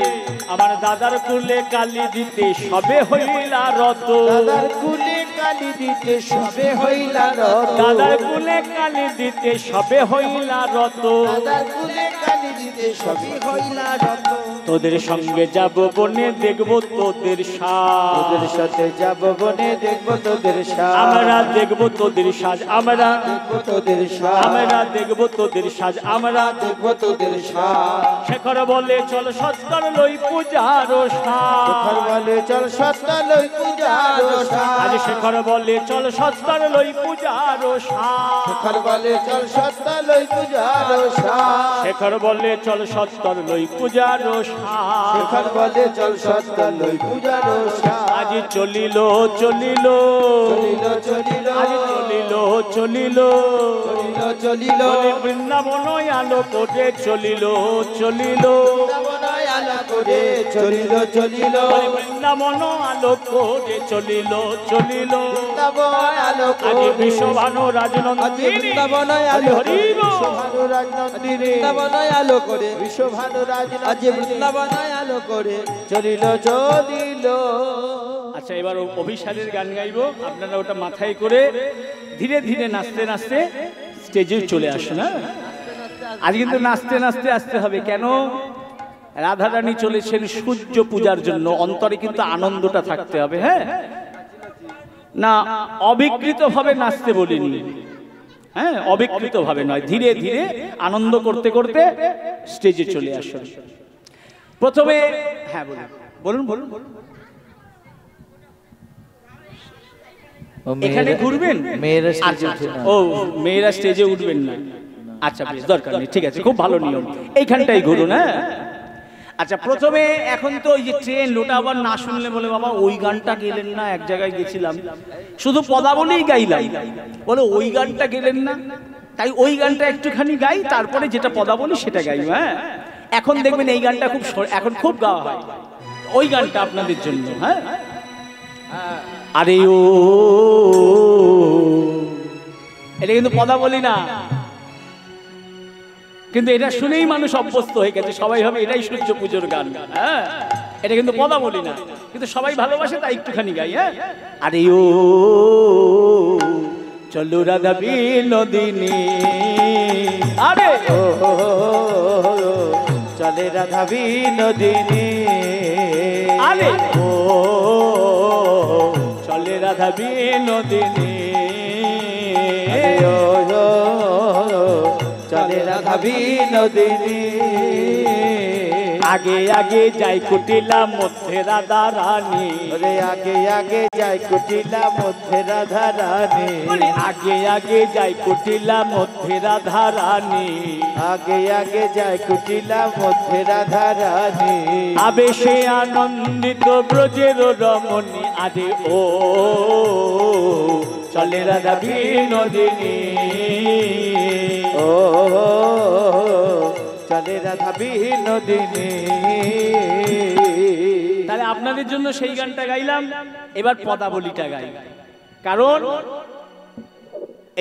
আমার দাদার কুলে কালি দিতে সবে হইলা রত, দাদার কুলে কালি দিতে সবে হইলা রত, দাদার কুলে কালি দিতে সবে হইলা রত, দাদার কুলে কালি দিতে সবে হইলা রত, তোদের সঙ্গে যাব বনে দেখবো তোদের সাজ, তোদের সাথে যাব বনে দেখবো তোদের সাজ, আমরা দেখবো তোদের সাজ, আমরা দেখবো তোদের সাজ, আমরা দেখবো তোদের সাজ, আমরা দেখবো তোদের সাজ। শেখর বলে চল সত্তর লই পূজার সাজ, শেখর বলে চল সত্তা লই পূজার সাজ, আজ শেখর বলে চল সত্তর লই পূজার সাজ, শেখর বলে চল সত্তা লই পূজার সাজ, শেখর বলে চল সত্তর লই পূজার সাজ, শেখর বলে চল সত্তা লই পূজার সাজ, আজ চলিল চলিল চলিল চলিল আজ চলিল চলিল চলিল চলিল বলে বৃন্দাবন আলো করে চলিল চলিল, বৃন্দাবনায় আলো করে চলিল চলিল, বলে বৃন্দাবন আলো করে চলিল চলিল, বৃন্দাবন আলো আজ করে বিশ্বভানু আজ রাজনন্দিনী বৃন্দাবনায় হরি আলো হরি করে বল। বিশ্বভানু রাজনন্দিনী, বৃন্দাবনায় আলো করে বিশ্বভানু আজ রাজনন্দিনী বৃন্দাবনায় আলো করে চলিল চলিল। আচ্ছা, এবার অভিসারের গান গাইবো, আপনারা ওটা মাথায় করে ধীরে ধীরে নাচতে নাচতে স্টেজে চলে আসুন। হ্যাঁ, আজ কিন্তু নাচতে নাচতে আসতে হবে, কেন? রাধারানী চলেছেন সূর্য পূজার জন্য, অন্তরে কিন্তু আনন্দটা থাকতে হবে। হ্যাঁ না, অবিকৃত ভাবে নাচতে বলিনি, হ্যাঁ অবিকৃত ভাবে নয়, ধীরে ধীরে আনন্দ করতে করতে স্টেজে চলে আসুন। প্রথমে হ্যাঁ বলুন বলুন বলুন, এখানে ঘুরবেন? মেয়েরা আচ্ছা, স্টেজে ওঠে না। ও মেয়েরা স্টেজে উঠবেন না, আচ্ছা বেশ, দরকার নেই, ঠিক আছে, খুব ভালো নিয়ম, এইখানটাই ঘুরুন। হ্যাঁ আচ্ছা, প্রথমে এখন তো ওই যে ট্রেন, ওটা আবার না শুনলে বলে বাবা ওই গানটা গেলেন না, এক জায়গায় গেছিলাম শুধু পদাবলীই গাইলাম, বলে ওই গানটা গেলেন না, তাই ওই গানটা একটুখানি গাই, তারপরে যেটা পদাবলী সেটা গাই। হ্যাঁ, এখন দেখবেন এই গানটা খুব এখন খুব গাওয়া হয়, ওই গানটা আপনাদের জন্য। হ্যাঁ, আরে ও, এটা কিন্তু পদা বলি না, কিন্তু এটা শুনেই মানুষ অভ্যস্ত হয়ে গেছে, সবাই হবে এটাই সূর্য পুজোর গান। হ্যাঁ, এটা কিন্তু পদা বলি না, কিন্তু সবাই ভালোবাসে তাই একটুখানি গাই। হ্যাঁ, আরে ও চলো রাধা বিনোদিনী, আরে ও চলে রাধা বিনোদিনী, আরে ও চলে রাধা বিনোদিনী, ও চলে রাধা বিনোদিনী। আগে আগে যাই কুটিলা মধ্যে রাধা রানী, ওরে আগে আগে যাই কুটিলা মধ্যে রাধা রানী, আগে আগে যাই কুটিলা মধ্যে রাধা রানী, আগে আগে যাই কুটিলা মধ্যে রাধা রানী। আবেশে আনন্দিত ব্রজের রমণী, আরে ও চলে রাধা বিনোদিনী, ও চলে রাধা বিনোদিনী। তাহলে আপনাদের জন্য সেই গানটা গাইলাম, এবার পদাবলীটা গাই। কারণ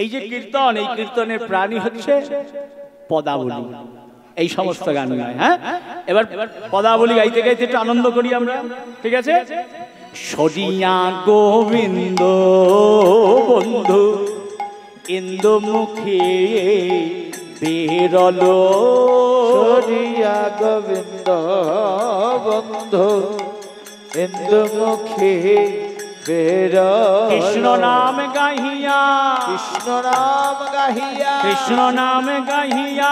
এই যে কীর্তন, এই কীর্তনের প্রাণী হচ্ছে পদাবলী, এই সমস্ত গান গায়। হ্যাঁ, এবার পদাবলী গাইতে গাইতে একটু আনন্দ করি আমরা, ঠিক আছে? সরিয়া গোবিন্দ বন্ধু ইন্দু মুখে বেরলো, সরিয়া গোবিন্দ বন্ধু ইন্দুমুখী বের, কৃষ্ণ নাম গাহিয়া, কৃষ্ণ নাম গাহিয়া, কৃষ্ণ নাম গাহিয়া,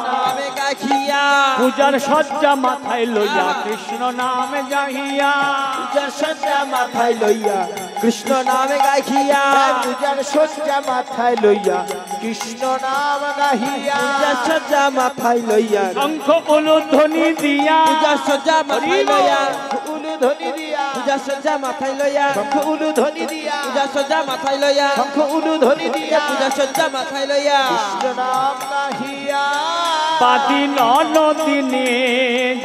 নামে গাখিয়া পূজার সজ্জা মাথায় লইয়া, কৃষ্ণ নাম গাহিয়া, পূজার সজ্জা মাথায় লইয়া, কৃষ্ণ নামে গাখিয়া পূজার সজ্জা মাথায় লইয়া, কৃষ্ণ নাম গাহিয়া, পূজার সজ্জা মাথায় লইয়া, শঙ্খ উলুধ্বনি দিয়া, পূজার সজ্জা মাথায় লইয়া, উলু ধ্বনি দিয়া, পূজার সজ্জা মাথায় লইয়া, শঙ্খ উলু ধ্বনি দিয়া, পূজার সজ্জা মাথায় লইয়া, শঙ্খ উলু ধ্বনি দিয়া, পূজার সজ্জা মাথায় লইয়া, কৃষ্ণ নাম গাহিয়া, পাতি নদিনে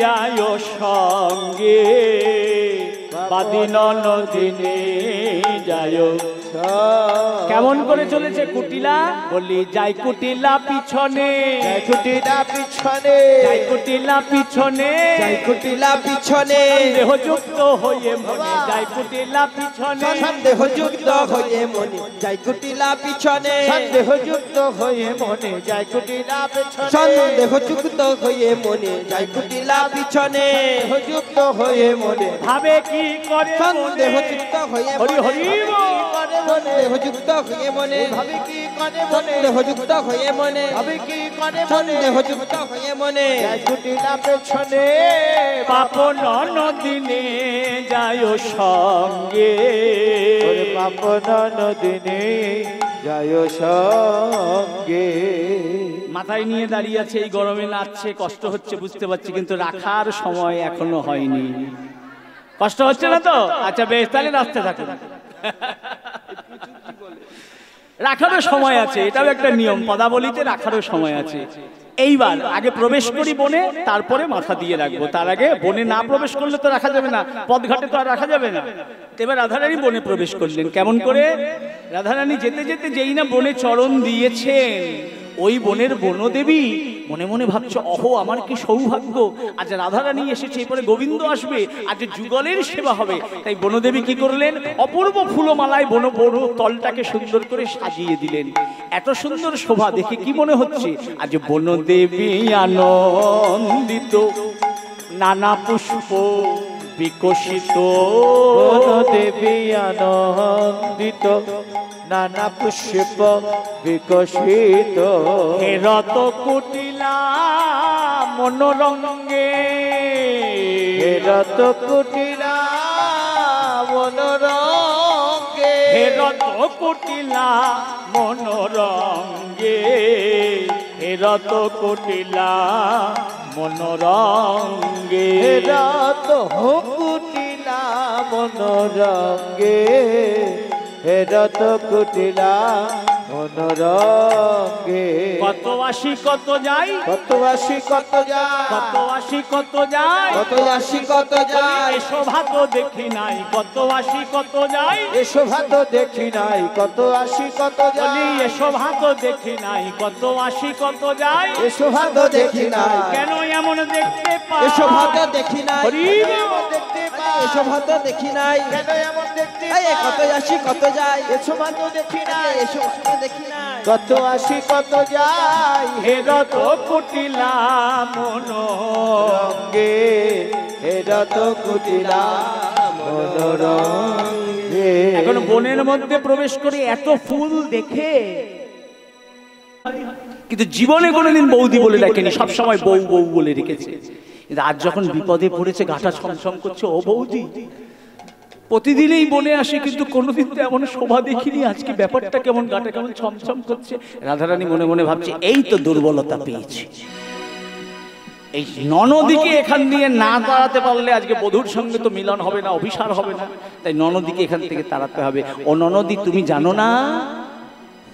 যায় সঙ্গে, পাতি নদিনে যায়। কেমন করে চলেছে কুটিলা? বলি যাই কুটিলা পিছনে, যাই কুটিলা পিছনে, যাই কুটিলা পিছনে, যাই কুটিলা পিছনে, দেহযুক্ত হয়ে মনে, যাই কুটিলা পিছনে, সন্দেহযুক্ত হয়ে মনে, যাই কুটিলা পিছনে, সন্দেহযুক্ত হয়ে মনে, যাই কুটিলা পিছনে, সন্দেহযুক্ত হয়ে মনে, যাই কুটিলা পিছনে, সন্দেহযুক্ত হয়ে মনে, ভাবে কি করে মনে, সন্দেহযুক্ত হয়ে হরি মনে, হরি বল। করে মনে, সন্দেহযুক্ত হয়ে মনে, ভাবে কি করে মনে, সন্দেহযুক্ত হয়ে মনে, ভাবে কি করে মনে, সন্দেহযুক্ত হয়ে মনে, যাই কুটিলা পিছনে, পাপন নদিনে যায় সঙ্গে, ওরে পাপন নদিনে যায় সঙ্গে। মাথায় নিয়ে দাঁড়িয়ে আছে, এই গরমে নাচছে, কষ্ট হচ্ছে বুঝতে পারছি, কিন্তু রাখার সময় এখনো হয়নি। কষ্ট হচ্ছে না তো? আচ্ছা বেশ, তাহলে নাচতে থাকুন। রাখারও সময় আছে, এটাও একটা নিয়ম, পদাবলিতে রাখারও সময় আছে। এইবার আগে প্রবেশ করি বনে, তারপরে মাথা দিয়ে রাখবো। তার আগে বনে না প্রবেশ করলে তো রাখা যাবে না, পথঘাটে তো আর রাখা যাবে না। এবার রাধারানী বনে প্রবেশ করলেন। কেমন করে? রাধারানী যেতে যেতে যেই না বনে চরণ দিয়েছেন, ওই বনের বনদেবী মনে মনে ভাবছে, অহো আমার কি সৌভাগ্য, আজ রাধারানী এসেছে, এরপরে গোবিন্দ আসবে, আজ যুগলের সেবা হবে। তাই বনদেবী কি করলেন? অপূর্ব ফুলমালায় বন তলটাকে সুন্দর করে সাজিয়ে দিলেন। এত সুন্দর শোভা দেখে কি মনে হচ্ছে, আজ বনদেবী আনন্দিত, নানা পুষ্প বিকশিত, দেবী আনন্দিত, নানা পুষ্প বিকশিত, হেরত কুটিলা মনোরঙ্গে, হেরত কুটিলা মনোরঙ্গে, হেরত কুটিলা মনোরঙ্গে, হেরত কুটিলা মনোরঙ্গে, হেরত কুটিলা মনোরঙ্গে, হেরত কুটিলা মনোরঙ্গে কত আসি কত যাই, কত আসি কত যায়, কত আসি কত যাই, কত আসি কত যায়, এ শোভা তো দেখি নাই, কত আসি কত যাই, এ শোভা তো দেখি নাই, কত আসি কত বলি যায়, এ শোভা তো দেখি নাই, কত আসি কত যাই, এ শোভা তো দেখি নাই, কেন এমন দেখতে পাই, এসব হাতে দেখি নাই, হরি এমন দেখতে পাই, এসব হাতে দেখি নাই, কেন এমন দেখতে এই পাই, কত আসি কত যায়, এ শোভা তো দেখি নাই, এসব হাতে দেখি নাই, কত আসি কত যায়, হেরত কুটিলা মনো রঙ্গে হেরা তো কুটিলা মনোরঙ্গে। এখন বনের মধ্যে প্রবেশ করে এত ফুল দেখে কিন্তু জীবনে কোনোদিন বৌদি বলে ডাকেনি, সবসময় বউ বউ বলে রেখেছে। কিন্তু আজ যখন বিপদে পড়েছে, গাটা ছমছম করছে, ও বৌদি। প্রতিদিনই বনে আসে কিন্তু কোনোদিন তো এমন শোভা দেখিনি, আজকে ব্যাপারটা কেমন, গাটা কেমন ছমছম করছে। রাধারানী মনে মনে ভাবছে, এই তো দুর্বলতা পেয়েছি, এই ননদীকে এখান দিয়ে না তাড়াতে পারলে আজকে বধূর সঙ্গে তো মিলন হবে না, অভিসার হবে না, তাই ননদীকে এখান থেকে তাড়াতে হবে। ও ননদী, তুমি জানো না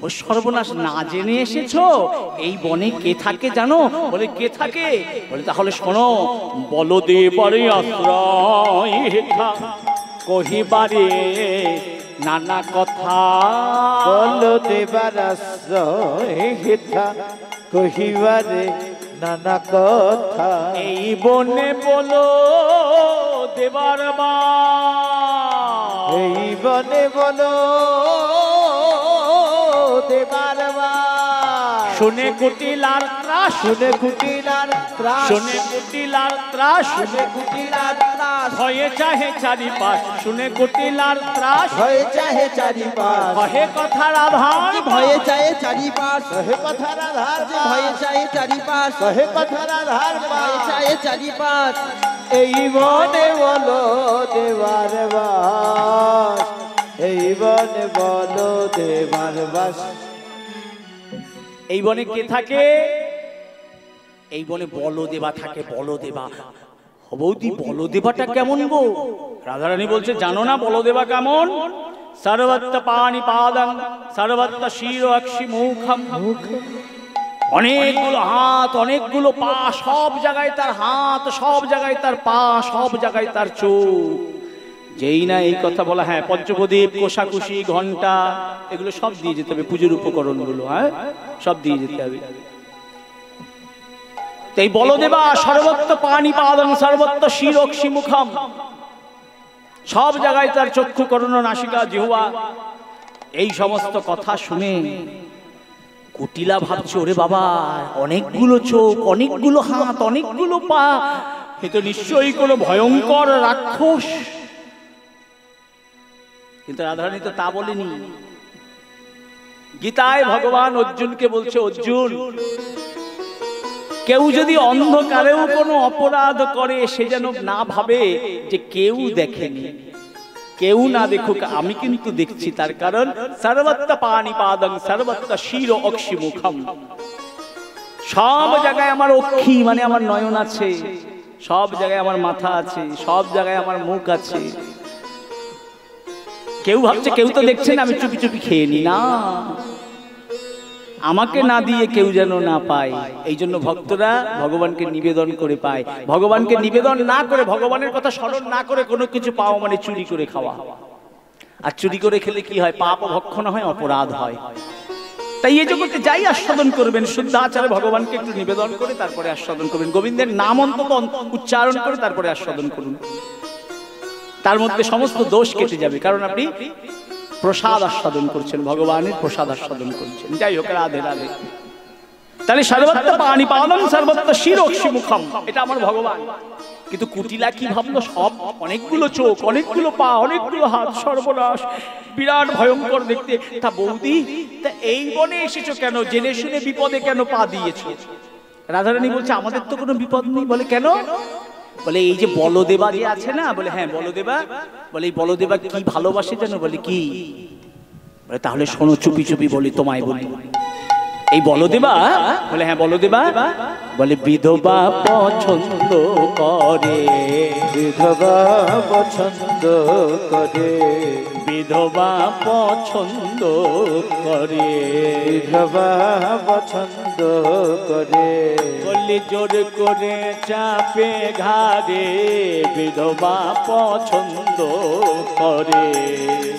ও সর্বনাশ না জেনে এসেছো, এই বনে কে থাকে জানো? বলে কে থাকে? বলে তাহলে শোনো, বলদেবারে আশ্রয় হেথা কহিবারে নানা কথা, বলো দেবার আশ্রয় হেথা কহিবারে নানা কথা, এই বনে বলো দেবার বা, এই বনে বলো দেবার বার, শুনে কুটিলার ত্রাস, শুনে কুটিলার ত্রাস, শুনে কুটিলার ত্রাস, শুনে কুটিলার ত্রাস, ভয়ে চাহে চারিপাশ, শুনে কুটিলার ত্রাস, ভয়ে চাহে চারিপাশ, কহে কথার আধার, ভয়ে চায়ে চারিপাশ, কহে কথার আধার পাশ, ভয়ে চায়ে চারিপাশ, কহে কথার আধার ভয়ে পাশ, চায়ে চারিপাশ, এই বনে বলো দেবার বাস, এই বনে বলো দেবার বাস। এই বনে কে থাকে? এই বনে বলদেবা থাকে, বলদেবা। বৌদি, বলদেবাটা কেমন গো? রাধারানী বলছে, জানো না বলদেবা কেমন? সর্বত্র পানি পাদং সর্বত্র শির অক্ষি মুখম, অনেকগুলো হাত, অনেকগুলো পা, সব জায়গায় তার হাত, সব জায়গায় তার পা, সব জায়গায় তার চোখ। যেই না এই কথা বলা, হ্যাঁ পঞ্চপ্রদীপ, কোষাকুষি, ঘন্টা, এগুলো সব দিয়ে যেতে হবে, পুজোর উপকরণ গুলো, হ্যাঁ সব দিয়ে যেতে হবে। এই বলদেবা সর্বত্র পানি পাদং সর্বত্র শিরোক্ষি মুখম, সব জায়গায় তার চক্ষু, করণ, নাসিকা, জিহ্বা। এই সমস্ত কথা শুনে কুটিলা ভাবছে, ওরে বাবা, অনেকগুলো চোখ, অনেকগুলো হাত, অনেকগুলো পা, এ তো নিশ্চয়ই কোনো ভয়ঙ্কর রাক্ষস। কিন্তু রাধারানী তো তা বলেনি। গীতায় ভগবান অর্জুনকে বলছে, অর্জুন, কেউ যদি অন্ধকারেও কোনো অপরাধ করে, সে যেন না ভাবে যে কেউ দেখেনি, কেউ না দেখুক, আমি কিন্তু দেখছি। তার কারণ সর্বত্র পানি পাদং সর্বত্র শির অক্ষি মুখম, সব জায়গায় আমার অক্ষি মানে আমার নয়ন আছে, সব জায়গায় আমার মাথা আছে, সব জায়গায় আমার মুখ আছে। কেউ ভাবছে কেউ তো দেখছে না, আমি চুপি চুপি খেয়ে নি, না, আমাকে না দিয়ে কেউ যেন না পায়। এই জন্য ভক্তরা ভগবানকে নিবেদন করে পায়। ভগবানকে নিবেদন না করে, ভগবানের কথা স্মরণ না করে কোনো কিছু পাওয়া মানে চুরি করে খাওয়া। আর চুরি করে খেলে কি হয়? পাপ ভক্ষণ হয়, অপরাধ হয়। তাই এই জগতে যাই আস্বাদন করবেন, শুদ্ধ আচারে ভগবানকে একটু নিবেদন করে তারপরে আস্বাদন করবেন। গোবিন্দের নাম অন্তত উচ্চারণ করে তারপরে আস্বাদন করুন, তার মধ্যে সমস্ত দোষ কেটে যাবে। কারণ আপনি প্রসাদ আস্বাদন করছেন, ভগবানের প্রসাদ আস্বাদন করছেন। যাই হোক, রাধে রাধে। তাহলে সর্বত্র পানি পাদং সর্বত্র শিরোক্ষি মুখম, এটা আমার ভগবান। কিন্তু কুটিলা কি ভাবলো? সব অনেকগুলো চোখ, অনেকগুলো পা, অনেকগুলো হাত, সর্বনাশ, বিরাট ভয়ঙ্কর দেখতে। তা বৌদি, তা এই বনে এসেছো কেন? জেনে শুনে বিপদে কেন পা দিয়েছো? রাধারানী বলছে, আমাদের তো কোনো বিপদ নেই। বলে কেন? বলে এই যে বলদেবা যে আছে না, বলে হ্যাঁ বলদেবা। বলে এই বলদেবা কি ভালোবাসে জানো? বলে কি? বলে তাহলে শোনো, চুপি চুপি বলি, তোমায় বলি। এই বলদেবা, বলে হ্যাঁ বলদেবা বলে বিধবা পছন্দ করে, বিধবা পছন্দ করে, বিধবা পছন্দ করে, বিধবা পছন্দ করে। বললি জোর করে চাপে ঘাড়ে, বিধবা পছন্দ করে,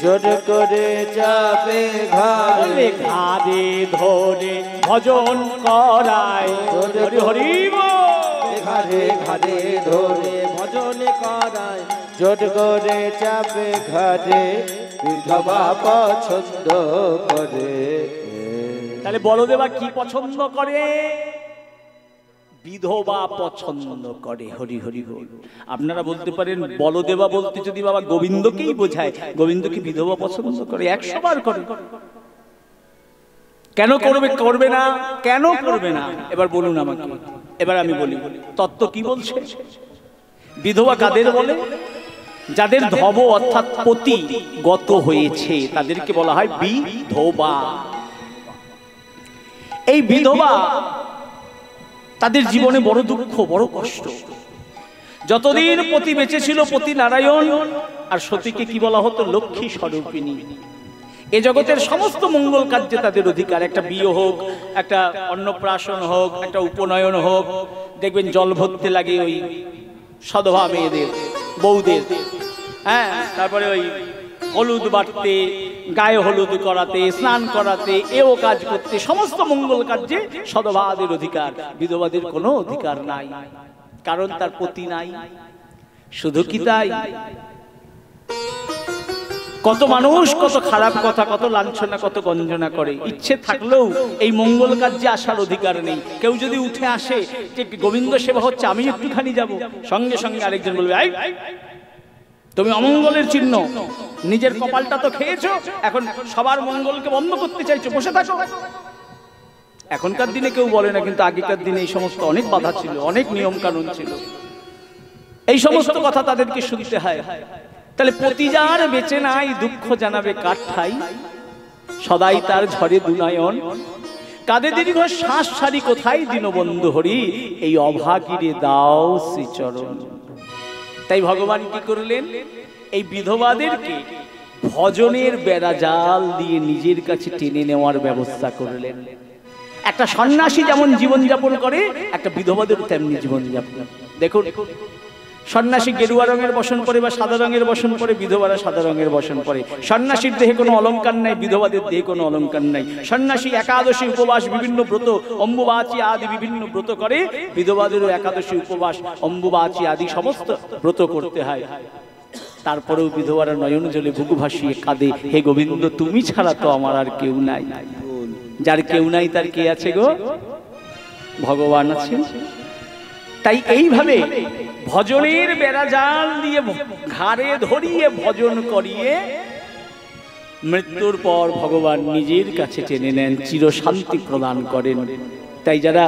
জোর করে যাবে ঘরে, ঘাড়ে ধরে ভজন করায়। হরি হরি বল। ঘাড়ে ঘাড়ে ধরে ভজন করায়, জোর করে যাবে ঘরে, বিধবা পছন্দ করে। তাহলে বলদেবা কি পছন্দ করে? বিধবা পছন্দ করে। হরি হরি বল। আপনারা বলতে পারেন বলদেবা বলতে যদি বাবা গোবিন্দকেই বোঝায়, গোবিন্দ কি বিধবা পছন্দ করে? 100 বার করে। কেন করবে? করবে না কেন করবে না? এবার বলুন আমাকে, এবার আমি বলি তত্ত্ব কি বলছে। বিধবা কাদের বলে? যাদের ধব অর্থাৎ পতি গত হয়েছে তাদেরকে বলা হয় বিধবা। এই বিধবা তাদের জীবনে বড় দুঃখ, বড় কষ্ট। যতদিন পতি বেঁচে ছিল পতি নারায়ণ আর সতীকে কি বলা হতো? লক্ষ্মী স্বরূপিণী। এ জগতের সমস্ত মঙ্গল কার্যে তাদের অধিকার। একটা বিয়ে হোক, একটা অন্নপ্রাশন হোক, একটা উপনয়ন হোক, দেখবেন জল ভরতে লাগে ওই সধবা মেয়েদের, বউদের। হ্যাঁ, তারপরে ওই হলুদ বাটতে, গায়ে হলুদ করাতে, স্নান করাতে, এও কাজ করতে, সমস্ত মঙ্গল কার্যে সধবাদের অধিকার। বিধবাদের কোনো অধিকার নাই, কারণ তার পতি নাই। শুধু কি তাই? কত মানুষ কত খারাপ কথা, কত লাঞ্ছনা, কত গঞ্জনা করে। ইচ্ছে থাকলেও এই মঙ্গল কার্যে আসার অধিকার নেই। কেউ যদি উঠে আসে যে গোবিন্দ সেবা হচ্ছে, আমি একটুখানি যাব, সঙ্গে সঙ্গে আরেকজন বলবে, আই তুমি অমঙ্গলের চিহ্ন, নিজের কপালটা তো খেয়েছো, এখন সবার মঙ্গলকে বন্ধ করতে চাইছো, বসে থাকো। এখনকার দিনে কেউ বলে না, কিন্তু আগেকার দিনে এই সমস্ত অনেক বাধা ছিল, অনেক নিয়ম কানুন ছিল। এই সমস্ত কথা তাদেরকে শুনতে হয়। তাহলে পতি যার বেঁচে নাই, দুঃখ জানাবে কার ঠাই, সদাই তার ঝরে দুনয়ন, কাঁদে দীর্ঘ শ্বাস সারি কোথায় দীনবন্ধু হরি, এই অভাগীরে দাও শ্রীচরণ। তাই ভগবান কি করলেন? এই বিধবাদেরকে ভজনের বেড়াজাল দিয়ে নিজের কাছে টেনে নেওয়ার ব্যবস্থা করলেন। একটা সন্ন্যাসী যেমন জীবনযাপন করে, একটা বিধবাদের তেমনি জীবনযাপন। দেখুন, সন্ন্যাসী গেরুয়া রঙের বসন পরে বা সাদা রঙের বসন পরে, বিধবারা সাদা রঙের বসন পরে। সন্ন্যাসীর দেহে কোনো অলংকার নাই, বিধবাদের দেহে কোনো অলংকার নাই। সন্ন্যাসী একাদশী উপবাস, বিভিন্ন ব্রত, অম্বুবাচী আদি বিভিন্ন ব্রত করে, বিধবাদেরও একাদশী উপবাস, অম্বুবাচী আদি সমস্ত ব্রত করতে হয়। তারপরেও বিধবারা নয়ন জলে বুকু ভাসিয়ে কাঁদে, হে গোবিন্দ তুমি ছাড়া তো আমার আর কেউ নাই। যার কেউ নাই তার কে আছে গো? ভগবান আছেন। তাই এইভাবে ভজনের বেড়াজাল দিয়ে ঘাড়ে ধরিয়ে ভজন করিয়ে মৃত্যুর পর ভগবান নিজের কাছে টেনে নেন, চিরশান্তি প্রদান করেন। তাই যারা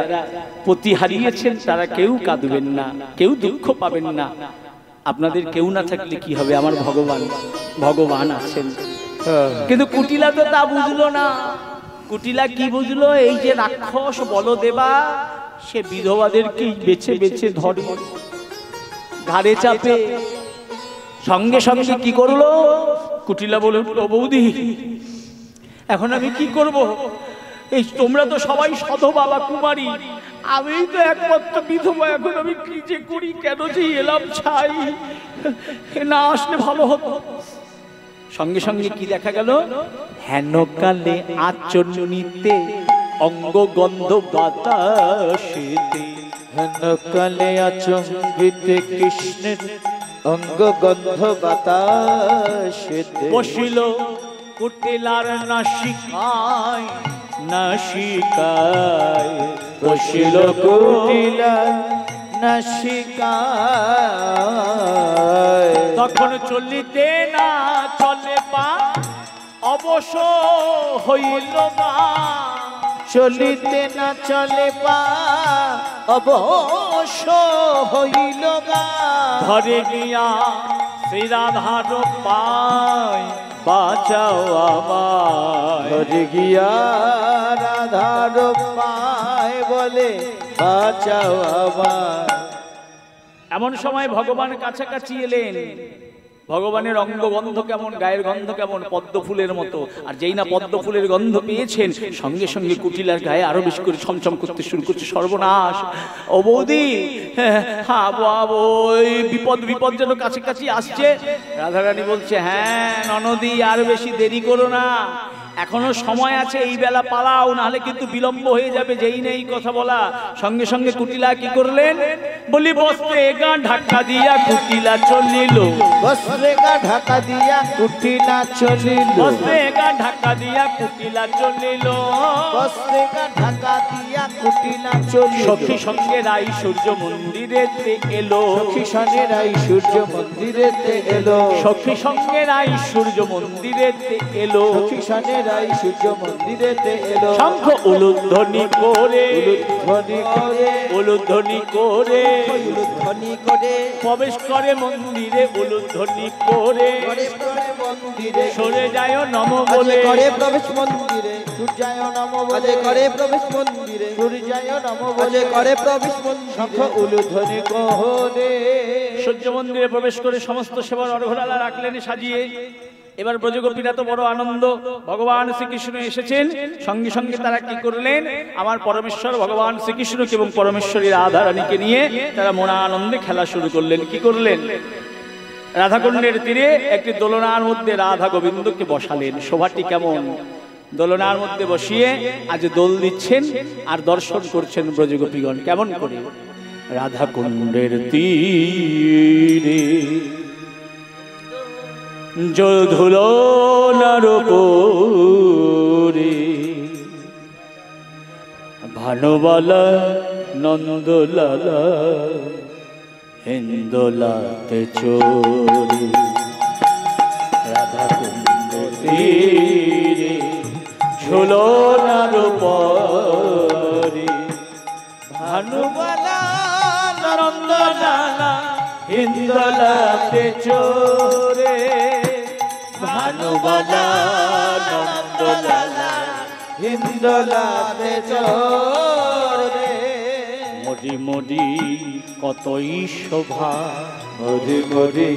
পতি হারিয়েছেন তারা কেউ কাঁদবেন না, কেউ দুঃখ পাবেন না। আপনাদের কেউ না থাকলে কি হবে? আমার ভগবান, ভগবান আছেন। কিন্তু কুটিলা তো তা বুঝলো না। কুটিলা কি বুঝলো? এই যে রাক্ষস বলদেবা, সে বিধবাদেরকে বেছে বেছে ধরে, ঘাড়ে চাপে। সঙ্গে সঙ্গে কি করলো? কুটিলা বলে উঠলো, বৌদি এখন আমি কি করব? এই তোমরা তো সবাই সধবা বা কুমারী, আমি তো একমাত্র বিধবা, এখন আমি কি যে করি? কেন যে এলাম ছাই, না আসলে ভালো হতো। সঙ্গে সঙ্গে কি দেখা গেল? হেন কালে আচরণীতে অঙ্গ গন্ধ বাতাসেতে, হেন কালে আচম্বিতে কৃষ্ণের অঙ্গ গন্ধ বাতাসেতে, বসিল কুটিলার নাসিকায়, নাসিকায় বসিল কুটিলার নাসিকায়। তখন চলিতে না চলে পা, অবশ হইল মা। চলিতে না চলে পা, অবশ হইল গা। ধরে গিয়া শ্রী রাধার পায়, বাঁচাও আমায়। ধরে গিয়া রাধার পায় বলে বাঁচাও আমায়। এমন সময় ভগবান কাছাকাছি এলেন। ভগবানের অঙ্গ গন্ধ কেমন, গায়ের গন্ধ কেমন, পদ্ম ফুলের মতো। আর যেই না পদ্ম ফুলের গন্ধ পেয়েছেন, সঙ্গে সঙ্গে কুটিলার গায়ে আরো বেশি করে ছমছম করতে শুরু করছে। সর্বনাশ, ও বৌদি, হ্যাঁ বাবু, ওই বিপদ বিপদ যেন কাছাকাছি আসছে। রাধারানী বলছে, হ্যাঁ ননদি, আর বেশি দেরি করো না, এখনো সময় আছে, এই বেলা পালাও, নাহলে কিন্তু বিলম্ব হয়ে যাবে। যেই নেই কথা বলা, সঙ্গে সঙ্গে কুটিলা কি করলেন, বলি বস্ত্রে গা ঢাকা দিয়া কুটিলা চলিল। বস্ত্রে গা ঢাকা দিয়া কুটিলা চলিল। বস্ত্রে গা ঢাকা দিয়া কুটিলা চলিল। বস্ত্রে গা ঢাকা দিয়া কুটিলা চলিল। সখী সঙ্গে রাই সূর্য মন্দিরেতে এলো। সখী সনেরাই সূর্য মন্দিরেতে এলো। সখী সঙ্গে রাই সূর্য মন্দিরেতে এলো। সখী সনেরাই সূর্য মন্দিরেতে এলো। শঙ্খ উলুধ্বনি করে, উলুধ্বনি করে, উলুধ্বনি করে উলুধ্বনি করে প্রবেশ করে মন্দিরে। উলুধ্বনি করে মন্দিরে সরে যায় নম আজে বলে। করে প্রবেশ মন্দিরে, সূর্যায় নম আজে বলে। করে প্রবেশ মন্দিরে, সূর্যায় নম আজে বলে। করে প্রবেশ শঙ্খ মন্দিরে। উলুধ্বনি করে সূর্য মন্দিরে প্রবেশ করে সমস্ত সেবার অর্ঘ্যডালা রাখলেন সাজিয়ে। এবার ব্রজগোপীরা তো বড় আনন্দ, ভগবান শ্রীকৃষ্ণ এসেছেন। সঙ্গে সঙ্গে তারা কি করলেন, আমার পরমেশ্বর ভগবান শ্রীকৃষ্ণকে এবং পরমেশ্বরী রাধারানীকে নিয়ে তারা মনা আনন্দে খেলা শুরু করলেন। কি করলেন, রাধাকুণ্ডের তীরে একটি দোলনার মধ্যে রাধা গোবিন্দকে বসালেন। শোভাটি কেমন, দোলনার মধ্যে বসিয়ে আজ দোল দিচ্ছেন আর দর্শন করছেন ব্রজগোপীগণ। কেমন করে, রাধাকুণ্ডের তীরে জল ধুলনার উপরে ভানুবালা নন্দলালা হিন্দোলাতে চোরে। রাধাকুণ্ডের তীরে ঝুলনার উপরে ভানুবালা নন্দলালা হিন্দোলাতে চোরে। ভানুবালা নন্দলালা হিন্দোলাতে চোরে। মরি মরি কতই শোভা, মরি মরি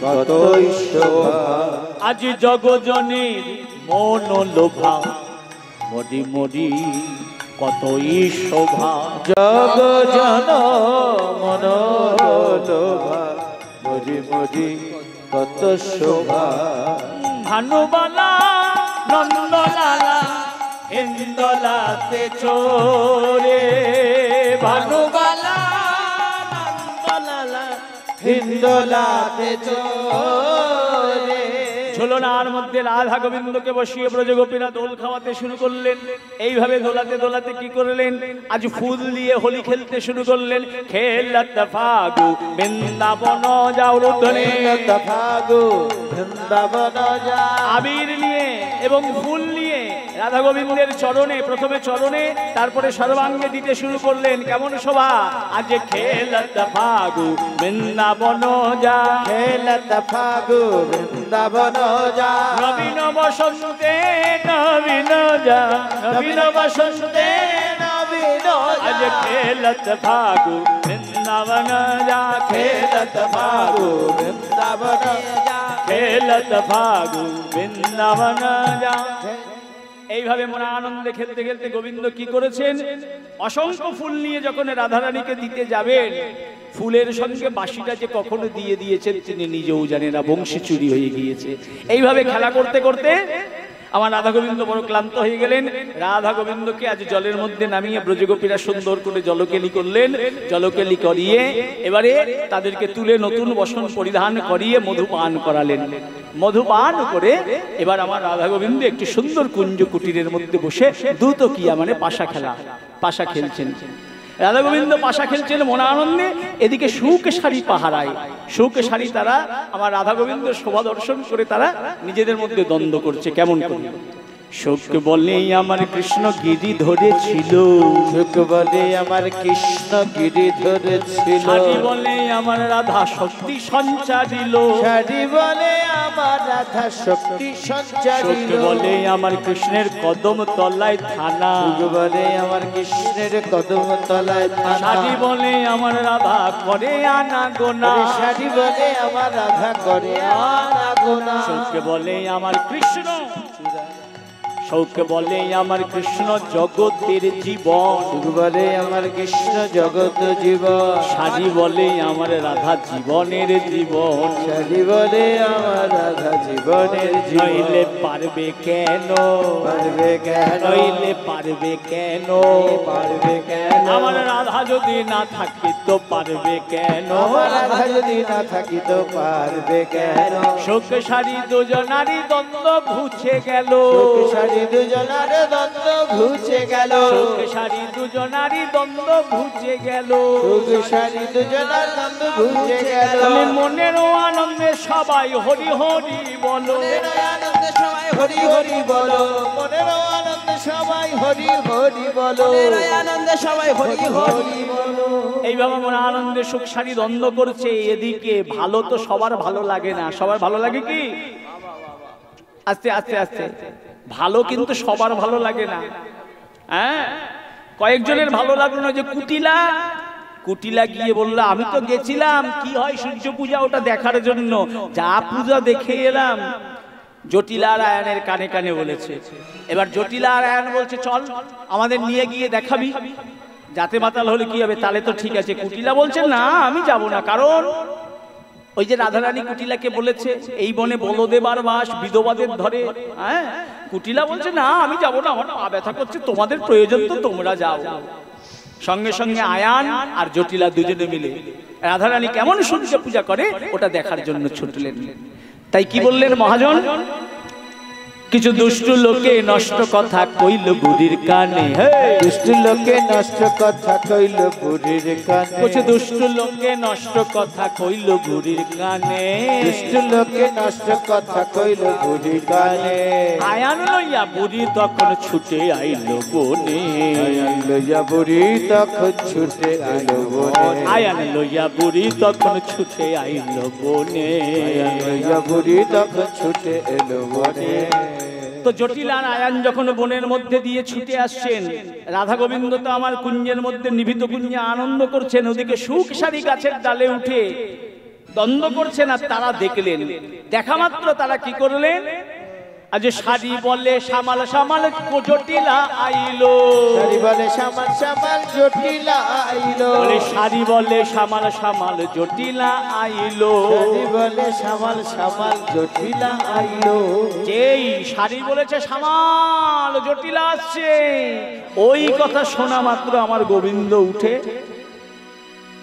কতই শোভা। আজ জগজনের মন লোভা। মরি মরি কতই শোভা, জগ জন মন লোভা। মরি মরি কত শোভা। ভানুবালা নন্দলালা হিন্দোলাতে চোরে। ভানুবালা নন্দলালা হিন্দোলাতে চোরে। ঝুলনার মধ্যে রাধা গোবিন্দকে বসিয়ে ব্রজগোপীরা দোল খাওয়াতে শুরু করলেন। এইভাবে দোলাতে দোলাতে কি করলেন, আজ ফুল দিয়ে হোলি খেলতে শুরু করলেন। খেলত ফাগু বৃন্দাবন যাও রুদ্ধনে। ফাগু বৃন্দাবন যা। আবির নিয়ে এবং ফুল নিয়ে রাধা গোবিন্দের চরণে, প্রথমে চরণে তারপরে সর্বাঙ্গে দিতে শুরু করলেন। কেমন শোভা, আজ খেলত ফাগু বৃন্দাবন যা। খেলত ফাগু বৃন্দাবন যা। নবীন বসন্তে নবীন যা। নবীন বসন্তে নবীন আজ খেলত ফাগু বৃন্দাবন যা। খেলত ফাগু বৃন্দাবন যা। খেলত ফাগু বৃন্দাবন যা। এইভাবে মনে আনন্দে খেলতে খেলতে গোবিন্দ কি করেছেন, অসংখ্য ফুল নিয়ে যখন রাধারানীকে দিতে যাবেন, ফুলের সঙ্গে বাঁশিটা যে কখনো দিয়ে দিয়েছেন তিনি নিজেও জানেন না, বংশী চুরি হয়ে গিয়েছে। এইভাবে খেলা করতে করতে আমার রাধা গোবিন্দ বড় ক্লান্ত হয়ে গেলেন। রাধা গোবিন্দকে আজ জলের মধ্যে নামিয়ে ব্রজগোপীরা সুন্দর করে জলকেলি করলেন। জলকেলি করিয়ে এবারে তাদেরকে তুলে নতুন বসন পরিধান করিয়ে মধুপান করালেন। মধুপান করে এবার আমার রাধা গোবিন্দ একটি সুন্দর কুঞ্জ কুটিরের মধ্যে বসে দুতকিয়া মানে পাশা খেলা, পাশা খেলছেন। রাধা গোবিন্দ পাশা খেলছেন মনে আনন্দে, এদিকে সুকেশারী পাহারায়। সুকেশারী তারা আমার রাধা গোবিন্দ শোভা দর্শন করে তারা নিজেদের মধ্যে দ্বন্দ্ব করছে। কেমন করে, সুখ বলে আমার কৃষ্ণ গিরি ধরেছিল, সুখ বলে আমার কৃষ্ণ গিরি ধরেছিল, শাড়ি বলে আমার রাধা শক্তি সঞ্চারিল, শাড়ি বলে আমার রাধা শক্তি সঞ্চারিল, সুখ বলে আমার কৃষ্ণের কদম তলায় থানা, সুখ বলে আমার কৃষ্ণের কদম তলায় থানা, শাড়ি বলে আমার রাধা করে আনা গোনা, শাড়ি বলে আমার রাধা করে আনা গোনা, সুখ বলে আমার কৃষ্ণ, সুখ বলে আমার কৃষ্ণ জগতের জীবন, সুখ বলে আমার কৃষ্ণ জগৎ জীবন, শাড়ি বলে আমার রাধা জীবনের জীবন, শাড়ি বলে আমার রাধা জীবনের জীবন, নইলে পারবে কেন, পারবে কেন, নইলে পারবে কেন, পারবে কেন, আমার রাধা যদি না থাকে তো পারবে কেন, আমার রাধা যদি না থাকি তো পারবে কেন, সুখ শাড়ি দুজনারই দ্বন্দ্ব ঘুচে গেল, সুখ শাড়ি দুজনার দ্বন্দ্ব ঘুচে গেল, সুখ শাড়ি দুজনারই দ্বন্দ্ব ঘুচে গেল, সুখ শাড়ি দুজনার দ্বন্দ্ব ঘুচে গেল, মনের আনন্দে সবাই হরি হরি বলো, আনন্দে সবাই হরি হরি বলো, মনের আনন্দে সবাই হরি হরি বলো, আনন্দে সবাই হরি হরি বলো। এইভাবে মনে আনন্দে সুখ শাড়ি দ্বন্দ্ব করছে। এদিকে ভালো তো সবার ভালো লাগে না, সবার ভালো লাগে কি? আস্তে আস্তে আস্তে, ভালো কিন্তু সবার ভালো লাগে না। হ্যাঁ, কয়েকজনের ভালো লাগলো না। যে কুটিলা, কুটিলা গিয়ে বললো আমি তো গেছিলাম কি হয় সূর্য পূজা ওটা দেখার জন্য, যা পূজা দেখে এলাম। জটিলা আর আয়নের কানে কানে বলেছে। এবার জটিলা আর আয়ন বলছে চল আমাদের নিয়ে গিয়ে দেখাবি, যাতে মাতাল হলে কি হবে, তাহলে তো ঠিক আছে। কুটিলা বলছে না আমি যাব না, কারণ ওই যে রাধারানী কুটিলাকে বলেছে এই বনে বলদেবার বাস বিধবাদের ধরে। হ্যাঁ, কুটিলা বলছে না আমি যাব না, আমার পা ব্যথা করছে, তোমাদের প্রয়োজন তো তোমরা যাও। সঙ্গে সঙ্গে আয়ান আর জটিলা দুজনে মিলে রাধারানী কেমন সূর্য পূজা করে ওটা দেখার জন্য ছুটলেন। তাই কি বললেন মহাজন? কিছু দুষ্ট লোকে নষ্ট কথা কইল বুড়ির কানে, দুষ্ট লোকে নষ্ট কথা কইল বুড়ির কানে, কিছু দুষ্ট লোকে নষ্ট কথা কইল বুড়ির কানে, দুষ্ট লোকে নষ্ট কথা কইল বুড়ির কানে। আয়ান লইয়া বুড়ি তখন ছুটে আইল বনে, আয়ান লইয়া বুড়ি তখন ছুটে আইল বনে, আয়ান লইয়া বুড়ি তখন ছুটে আইল বনে, আয়ান লইয়া বুড়ি তখন ছুটে এলো বনে। তো জটিলা আর আয়ান যখন বনের মধ্যে দিয়ে ছুটে আসছেন, রাধা গোবিন্দ তো আমার কুঞ্জের মধ্যে নিভৃত কুঞ্জে আনন্দ করছেন, ওদিকে সুখ শাড়ি গাছের ডালে উঠে দ্বন্দ্ব করছেন। আর তারা দেখলেন, দেখা মাত্র তারা কি করলেন? আজ শাড়ি বলে সামাল সামাল জটিলা আইলো, শাড়ি বলে সামাল সামাল জটিলা আইলো, বলে শাড়ি বলে সামাল সামাল জটিলা আইলো, শাড়ি বলে সামাল সামাল জটিলা আইলো। যেই শাড়ি বলেছে সামাল জটিলা আসছে, ওই কথা শোনা মাত্র আমার গোবিন্দ উঠে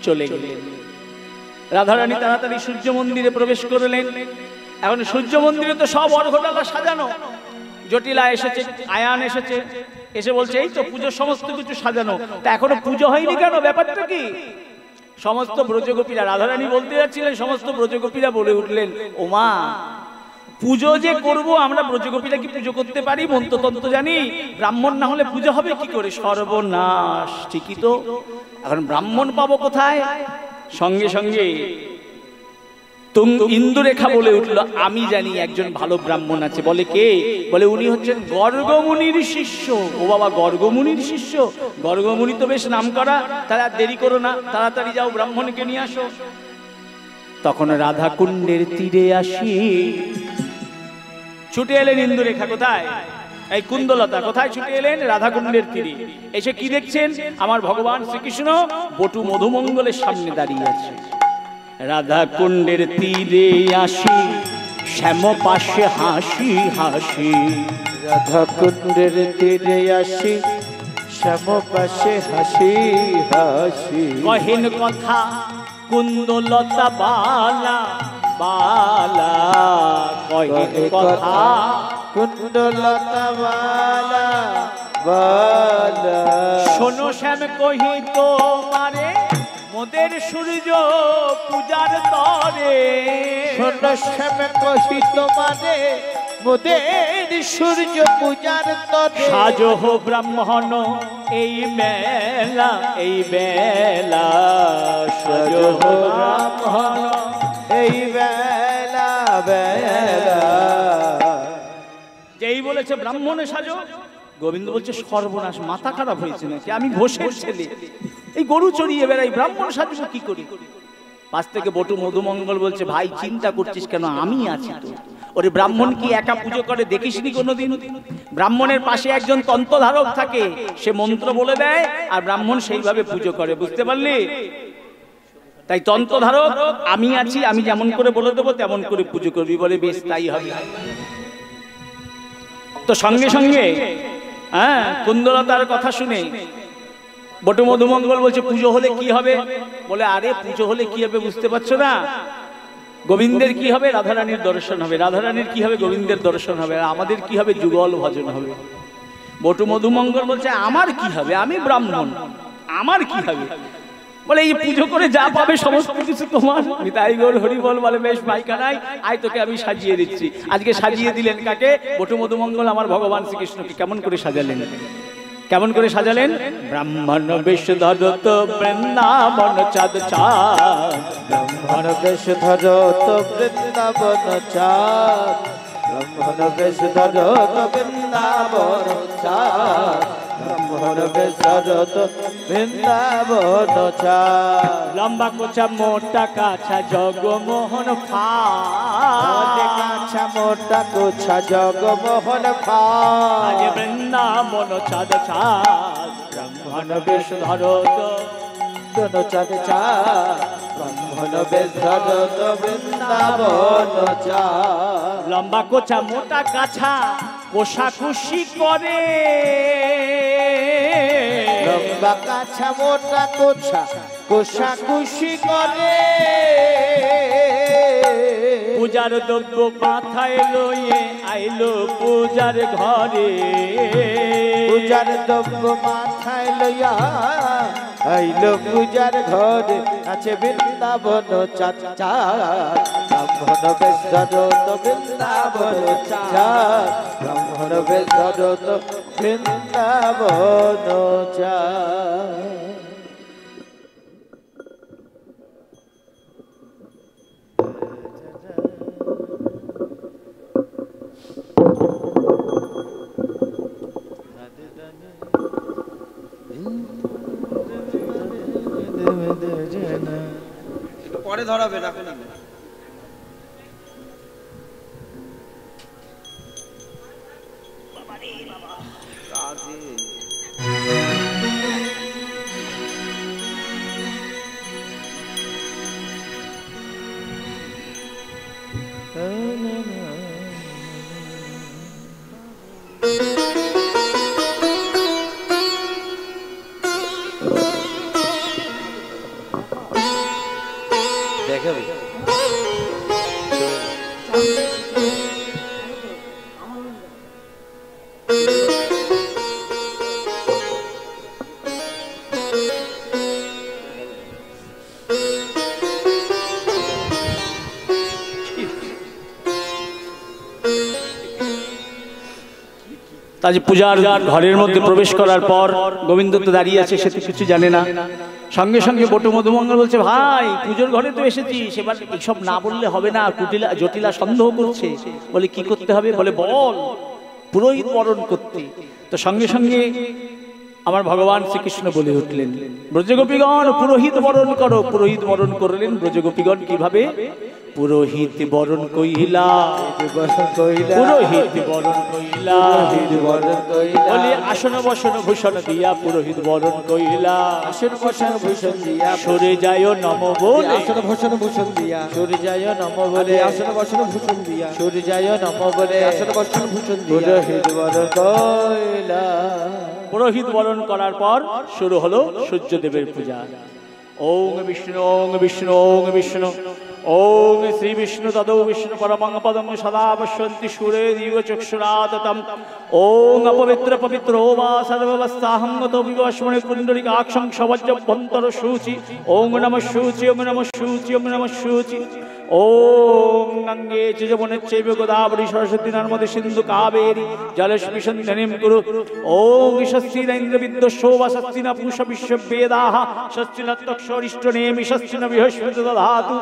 চলে গেলেন। রাধারানী তাড়াতাড়ি সূর্য মন্দিরে প্রবেশ করলেন। এখন সূর্য মন্দিরে তো সব অর্ঘ্যডালা সাজানো। জটিলা এসেছে, আয়ান এসেছে, এসে বলছে এই তো পুজোর সমস্ত কিছু সাজানো, তা এখনো পুজো হয়নি কেন, ব্যাপারটা কি? সমস্ত ব্রজগোপীরা, রাধারানী বলতে যাচ্ছিলেন, সমস্ত ব্রজগোপীরা বলে উঠলেন ওমা পুজো যে করব আমরা ব্রজগোপীরা কি পুজো করতে পারি? মন্ত্রতন্ত্র জানি, ব্রাহ্মণ না হলে পুজো হবে কি করে? সর্বনাশ, ঠিকই তো, এখন ব্রাহ্মণ পাবো কোথায়? সঙ্গে সঙ্গে ইন্দুরেখা বলে উঠলো আমি জানি একজন ভালো ব্রাহ্মণ আছে। বলে কে? বলে উনি হচ্ছেন গর্গমুনির শিষ্য। ও বাবা, গর্গমুনির শিষ্য? গর্গমুনি তো বেশ নাম করা, তারা দেরি করো না, তাড়াতাড়ি যাও ব্রাহ্মণকে নিয়ে আসো। তখন রাধা কুণ্ডের তীরে আসি ছুটে এলেন ইন্দুরেখা। কোথায়? এই কুন্দলতা কোথায় ছুটে এলেন? রাধা কুণ্ডের তীরে এসে কি দেখছেন? আমার ভগবান শ্রীকৃষ্ণ বটু মধুমঙ্গলের সামনে দাঁড়িয়ে আছে। রাধা কুণ্ডের তীরে আসি শ্যাম পাশে হাসি হাসি, রাধা কুণ্ডের তীরে আসি শ্যাম পাশে হাসি হাসি, কহেন কথা কুন্দলতা বালা বালা, কহেন কথা কুণ্ডলতা বালা বালা, শোনো শ্যাম কহি তোমারে মোদের সূর্য পূজার তরে, শোনো শ্যাম কহি তোমারে মোদের সূর্য পূজার তরে সাজো হো ব্রাহ্মণ এই বেলা এই বেলা, সাজো হো ব্রাহ্মণ এই বেলা বেলা। যেই বলেছে ব্রাহ্মণে সাজো, গোবিন্দ বলছে সর্বনাশ, মাথা খারাপ হয়েছে নাকি, আমি ঘোষের ছেলে, এই গরু চড়িয়ে বেড়াই, ব্রাহ্মণ সাজবো কি করি? পাশ থেকে বটু মধুমঙ্গল বলছে, ভাই চিন্তা করছিস কেন, আমি আছি তো। ওরে ব্রাহ্মণ কি একা পুজো করে দেখিসনি কোনোদিন? ব্রাহ্মণের পাশে একজন তন্ত্রধারক থাকে, সে মন্ত্র বলে দেয় আর ব্রাহ্মণ সেইভাবে পুজো করে, বুঝতে পারলি? তাই তন্ত্রধারক আমি আছি, আমি যেমন করে বলে দেবো তেমন করে পুজো করবি। বলে বেশ তাই হবে। তো সঙ্গে সঙ্গে হ্যাঁ কুন্দলতার কথা শুনে বটু মধুমঙ্গল বলছে, পুজো হলে কি হবে? বলে আরে পুজো হলে কি হবে বুঝতে পারছো না? গোবিন্দের কি হবে? রাধারানীর দর্শন হবে। রাধারানীর কি হবে? গোবিন্দের দর্শন হবে। আর আমাদের কি হবে? যুগল ভজন হবে। বটু মধুমঙ্গল বলছে, আমার কি হবে? আমি ব্রাহ্মণ, আমার কি হবে? বলে এই পুজো করে যা পাবে সমস্ত কিছু তোমার। নিতাই গৌর হরি বল। বলে বেশ ভাইকানাই, আয় তোকে আমি সাজিয়ে দিচ্ছি। আজকে সাজিয়ে দিলেন কাকে? বটু মধুমঙ্গল আমার ভগবান শ্রীকৃষ্ণকে কেমন করে সাজালেন? কেমন করে সাজালেন? ব্রাহ্মণ বেশ ধরত বৃন্দাবন চাঁদ চাঁদ, ব্রাহ্মণ বেশ ধরত বৃন্দাবন চাঁদ, ব্রাহ্মণ বেশ ধরত বৃন্দাবন চাঁদ, ব্রাহ্মণ বেশ ধরত বৃন্দাবন চাঁদ। লম্বা কোচা মোটা কাছা জগমোহন ফাল, কাছা মোটা কোছা জগমোহন ফাল, বৃন্দাবন চাঁদ চাঁদ, ব্রাহ্মণ বেশ ধরত দোনো চাঁদ চাঁদ, ব্রাহ্মণ বেশ ধরত বৃন্দাবন চাঁদ। লম্বা কোচা মোটা কাছা কোষাকুষি করে, লম্বা কাছা মোটা কোছা কোষাকুষি করে, পূজার দ্রব্য মাথায় লইয়ে আইলো পূজার ঘরে, পূজার দ্রব্য মাথায় লইয়া আইলো পূজার ঘরে, আছে বৃন্দাবন চাঁদ চাঁদ, ব্রাহ্মণ বেশ ধরত বৃন্দাবন চাঁদ, ব্রাহ্মণ বেশ ধরত বৃন্দাবন চাঁদ। পরে ধরাবে রাখুন। দেখাবি তাই পূজার ঘরের মধ্যে প্রবেশ করার পর গোবিন্দ তো দাঁড়িয়ে আছে, সে তো কিছু জানে না। সঙ্গে সঙ্গে বটু মধুমঙ্গল বলছে, ভাই পুজোর ঘরে তো এসেছি, সেবার এইসব না বললে হবে না, কুটিলা জটিলা সন্দেহ করছে। বলে কি করতে হবে? বলে বল। পুরোহিত বরণ করতে। তো সঙ্গে সঙ্গে আমার ভগবান শ্রীকৃষ্ণ বলে উঠলেন, ব্রজগোপীগণ পুরোহিত বরণ করো। পুরোহিত বরণ করলেন। ব্রজগোপীগণ কিভাবে? পুরোহিত বরণ কইলা, পুরোহিত বরণ কইলা, বলি আসন বসন ভূষণ দিয়া পুরোহিত বরণ কইলা, আসন বসন ভূষণ দিয়া সরে যায় নম বলে, আসন বসন ভূষণ দিয়া সূর্য যায় নম বলে, আসন বসন ভূষণ দিয়া সূর্য যায় নম বলে, আসন বসন ভূষণ দিয়া পুরোহিত বরণ কইলা। পুরোহিত বরণ করার পর শুরু হলো সূর্যদেবের পূজা। ওং বিষ্ণু ওং বিষ্ণু ওং বিষ্ণু ওং শ্রী বিষ্ণু তদৌ বিষ্ণু পরমং পদং সদা পশ্যন্তি সুরে দিব চক্ষুরাততম। ওং অপবিত্র পবিত্র ওবা সর্ববস্থাহং গতো বিবস্মনে পুণ্ডরিকাক্ষং সবজ্জভ্যন্তর শুচি। ওং নমঃ শুচি ওং নমঃ শুচি ওং নমঃ শুচি ওম গঙ্গে চ যমুনেচ্চৈব গোদাবরী সরস্বতী নর্মদে সিন্ধু কাবেরী জলেস্মিन् সন্ধিনীং কুরু। ওম স্বস্তিন ইন্দ্রবিদ্যস্য স্বস্তিন পুষা বিশ্ববেদাঃ স্বস্তিন তক্ষরিষ্টনেমি স্বস্তিন বৃহস্পতি দধাতু।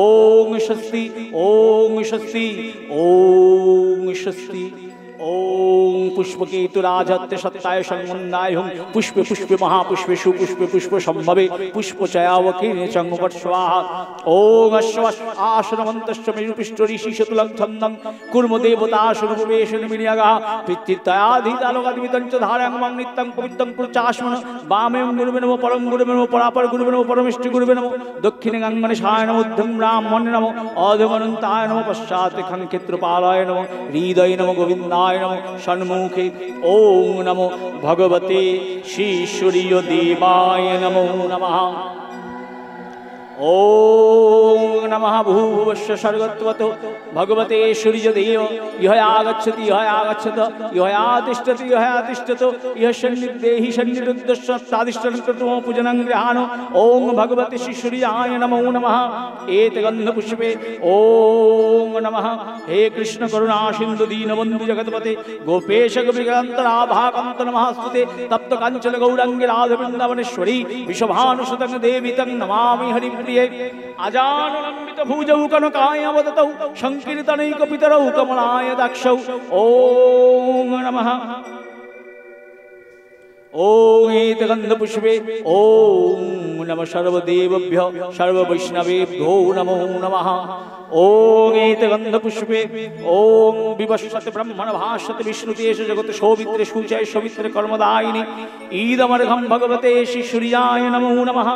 ওম স্বস্তি ওম স্বস্তি ওম স্বস্তি। ओम पुष्पकेतुराजत्य सत्ताय संमन्दाय हुं पुष्पे पुष्पे महापुष्पे सुपुष्पे पुष्प संभवे पुष्पचयावकीर्णे चंगुपट स्वाहा। ओम आश्रमन्तस्य मेरुपिष्ट ऋषि शतुलं छन्दं कुर्म देवतासुरभुवेशन मिनियागा पितृत्वयाधितालोकादिमितं च धारयां मां नित्यं पवित्रं कुरुचास्मन। वामें गुरुवे नमो परम गुरुवे नमो परापर गुरुवे नमो परमेष्टि गुरुवे नमो दक्षिणे गङ्गणेशाय नमो ऊर्ध्वं ब्राह्मणे नमो अधमनन्ताय नमो पश्चात् खङ्केत्रपालाय नमो हृदये नमो गोविन्दाय नमो षण्मुखे। ओम नमो भगवते श्रीश्वरीय देवाय नमो नमः। ओम नमः भूभुवस्व सर्गत्वतो भगवते सूर्यदेव यह आगच्छति यह आगच्छत यह आतिष्ठति यह आतिष्ठत यह सन्निधेहि सन्निरुद्धस्तादिष्टं कृत्वा पूजनं गृहाणो। ओम भगवते श्री सूर्याय नमो नमः। एत गन्धपुष्पे ओम नमः। हे कृष्ण करुणा सिन्धु दीनबन्धु जगत्पते गोपेश गोपिकान्तराभाकान्त नमस्ते तप्त काञ्चन गौराङ्गी राधा वृन्दावनेश्वरी विश्वभानुसुतं देवी तं नमामि हरि अजानुलंबित भुजौ कनकायावदतौ संकीर्तनैक पितरौ कमलाय दाक्षौ। ओम नमः। ओम एतगन्धपुष्पे ओम नमः सर्वदेवभ्यो सर्ववैष्णवेभ्यो नमो नमः। ओम एतगन्धपुष्पे ओम विवस्वते ब्रह्मण भाषते विष्णुतेश जगत शोभित्रे शुचय शोभित्रे कर्मदायिनी ईदमर्घं भगवते श्री सूर्याय नमो नमः।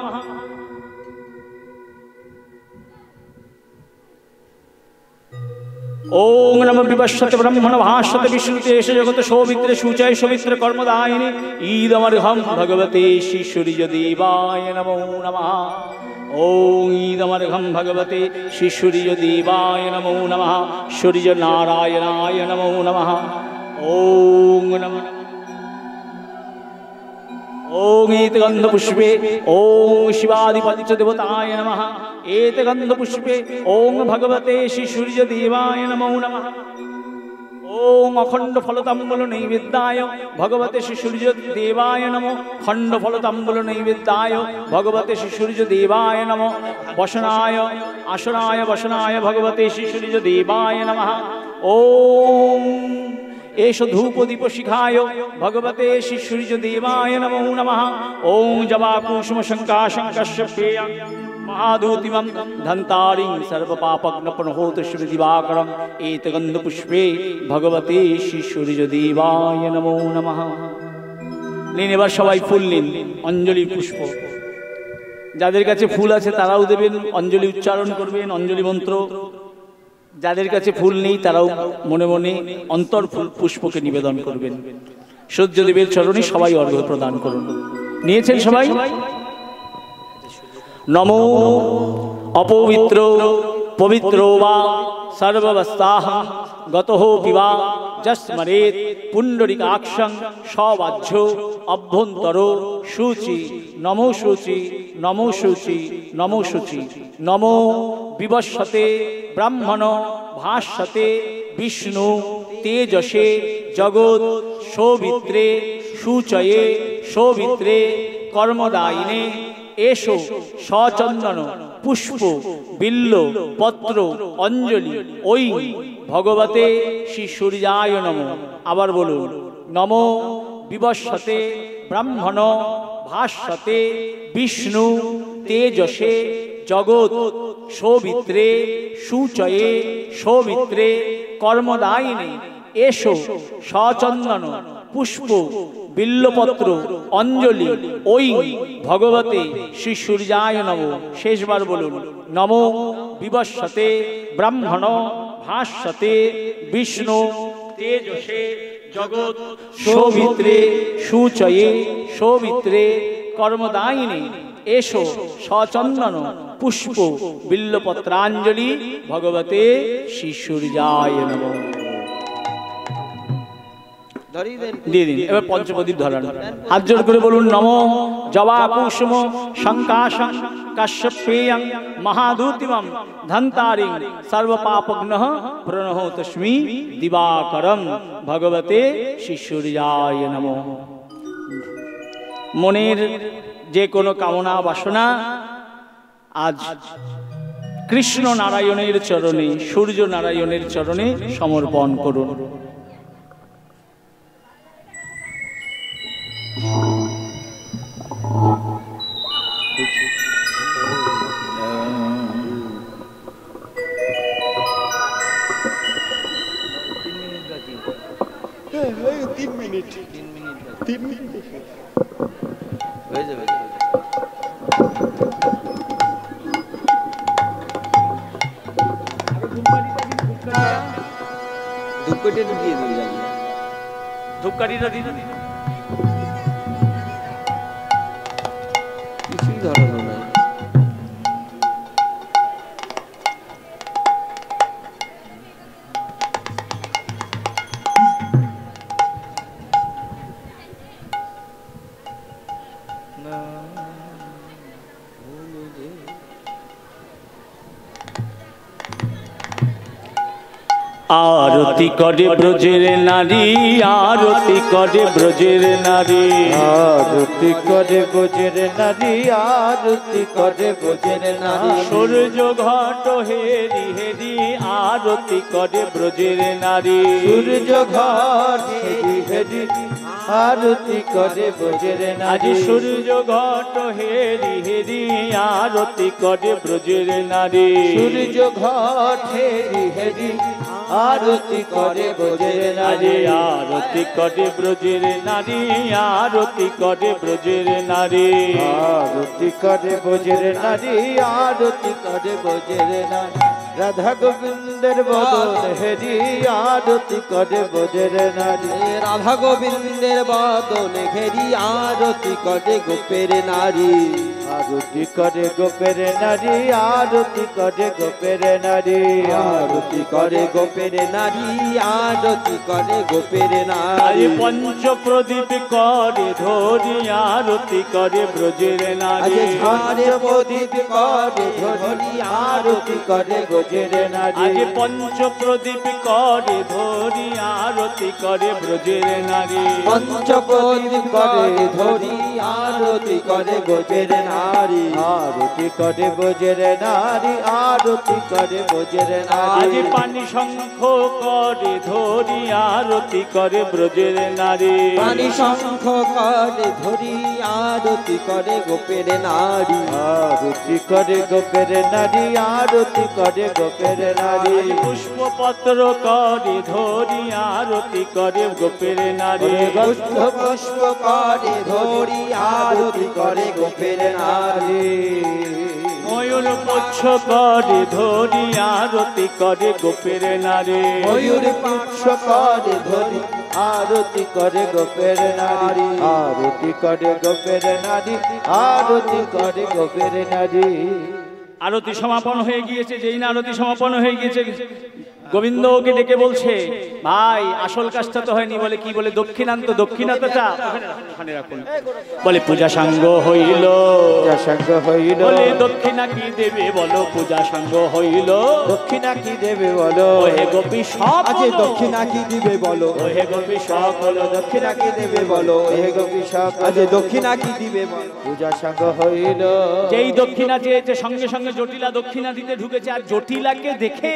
ओम नमः विवस्वते ब्रह्मण भाषते विष्णुतेश जगत शोभित्रे शुचय शोभित्रे कर्मदायिनी ईदमर्घं भगवते श्री सूर्यदेवाय नमो नमः। ओम ईदमर्घं भगवते श्री सूर्यदेवाय नमो नमः। सूर्यनारायणाय नमो नमः। ओम नमः। ओम एतगन्धपुष्पे ओम शिवादिपञ्चदेवताय नमः। एतगन्धपुष्पे ओम भगवते श्री सूर्यदेवाय नमो नमः। ओम अखंड फलताम्बूल नैवेद्याय भगवते श्री सूर्यदेवाय नमो। खंड फलताम्बूल नैवेद्याय भगवते श्री सूर्यदेवाय नमो। वसनाय आसनाय वसनाय भगवते श्री सूर्यदेवाय नमः। ओम एष धूप दीप शिखाय भगवते श्री सूर्यदेवाय नमो नमः। ओम जवा कुसुम शंका शंकस्य पेय महाधूतिमं धन्तारिं सर्वपापग्नपनहोत श्री दिवाकरं एतगन्धपुष्पे भगवते श्री सूर्यदेवाय नमो नमः। নিন এবার সবাই ফুল নিন অঞ্জলি পুষ্প যাদের কাছে ফুল আছে তারাও দেবেন অঞ্জলি উচ্চারণ করবেন অঞ্জলি মন্ত্র যাদের কাছে ফুল নেই তারাও মনে মনে অন্তর ফুল পুষ্পকে নিবেদন করবেন সূর্যদেবের চরণে সবাই অর্ঘ্য প্রদান করুন নিয়েছেন সবাই नमो अपवित्रो पवित्रो वा सर्ववस्थाः गतः पिवा जस्मरेत् पुंडरीकाक्षं सवाज्यो अभ्यन्तरो शुचि नमो शुचि नमो शुचि नमो शुचि नमो विवस्वते ब्राह्मण भाष्यते विष्णु तेजसे जगत् सौवित्रे शुचये सौवित्रे कर्मदायिने एषो सचंदन पुष्प बिल्ल पत्र अंजलि ओई भगवते श्री सूर्याय नमो आबार बोलुन नमो विवस्वते ब्राह्मण भाष्यते विष्णु तेजसे जगत् सौवित्रे शुचये सौवित्रे कर्मदायिने एषो सचंदन पुष्प बिल्लपत्र अंजलि ओई भगवते श्री सूर्याय नमो शेष बार बोलुन नमो विवस्वते ब्राह्मण भाष्यते विष्णु तेजसे जगत् सौवित्रे शुचये सौवित्रे कर्मदायिने एषो सचंदन पुष्प बिल्लपत्रांजलि भगवते श्री सूर्याय नमो দিয়ে দিন এবার পঞ্চপ্রদীপ ধরান হাত জোড় করে বলুন নমো জবাকুসুম শঙ্কাশং কাশ্যপেয়ং মহাদূতিমম ধন্তারিং সর্বপাপগ্নঃ প্রণহো তস্মি দিবাকরম ভগবতে শ্রী সূর্যায় নমঃ। মনের যে কোনো কামনা বাসনা আজ কৃষ্ণ নারায়ণের চরণে, সূর্য নারায়ণের চরণে সমর্পণ করুন। হয়ে যাবে। ধূপকাঠিটা দিয়ে দিন, ধূপকাঠিটা দিন, কিছুই ধরানো নাই। आरती करे ब्रजेर नारी, आरती करे ब्रजेर नारी, आरती करे ब्रजेर नारी, आरती करे ब्रजेर नारी। सूर्य घट हेरी हेरी आरती करे ब्रजेर नारी, सूर्य घट हेरी हेरी आरती करे ब्रजेर नारी। आज सूर्य घट हेरी हेरी आरती करे ब्रजेर नारी, सूर्य घट हेरी हेरी आरती करे ब्रजेर नारी। आरती करे ब्रजेर नारी, आरती करे ब्रजेर नारी, आरती करे ब्रजेर नारी, आरती करे ब्रजेर नारी। राधा गोविंदेर बदन हेरी आरती करे ब्रजेर नारी। রাধা গোবিন্দের বদন ঘেরি আরতি করে গোপের নারী। आरती करे गोपेर नारी, आरती करे गोपेर नारी। आरती करे गोपेर नारी, आरती करे गोपेर आज नारी। पंच प्रदीप करे धरी आरती करे ब्रजेर আজ नारी, ঝাড়ে প্রদীপ করে ধরি আরতি করে গোপের নারী। आज पंच प्रदीप करे धरी आरती करे ब्रजेर नारी, পঞ্চপ্রদীপ করে ধরি আরতি করে গোপের নারী। आरती करे ब्रजेर नारी, आरती करे ब्रजेर आज नारी। पानी शंख करे धरी आरती करे ब्रजेर नारी, পানি শঙ্খ করে ধরি আরতি করে গোপের নারী। आरती करे गोपेर नारी, आरती करे गोपेर नारी। आज पुष्प पत्र करे धरी आरती करे गोपेर नारी, পুষ্প পুষ্প করে ধরি আরতি করে গোপের নারী। ময়ূর পুচ্ছ করে ধরি আরতি করে গোপের নারী, ময়ূর পুষ্প করে ধরি आरती करे गोपेर नारी। आरती करे गोपेर नारी, आरती करे गोपेर नारी। আরতি সমাপন হয়ে গিয়েছে। যেই না আরতি সমাপন হয়ে গিয়েছে, গোবিন্দ ওকে ডেকে বলছে, ভাই আসল কাজটা তো হয়নি। বলে কি? বলে দক্ষিণান্ত, দক্ষিণান্তটা ওখানে রাখুন। বলে পূজা সাঙ্গ হইল, পূজা সাঙ্গ হইল। বলে দক্ষিণা কি দেবে বলো? পূজা সাঙ্গ হইল, দক্ষিণা কি দেবে বলো? ওহে গোপী সব আজ দক্ষিণা কি দিবে বলো? ওহে গোপী সব বলো দক্ষিণা কি দেবে বলো? হে গোপী সব আজ দক্ষিণা কি দিবে বলো? পূজা সাঙ্গ হইল। যেই দক্ষিণা চেয়েছে সঙ্গে সঙ্গে জটিলা দক্ষিণা দিতে ঢুকেছে। আর জটিলাকে দেখে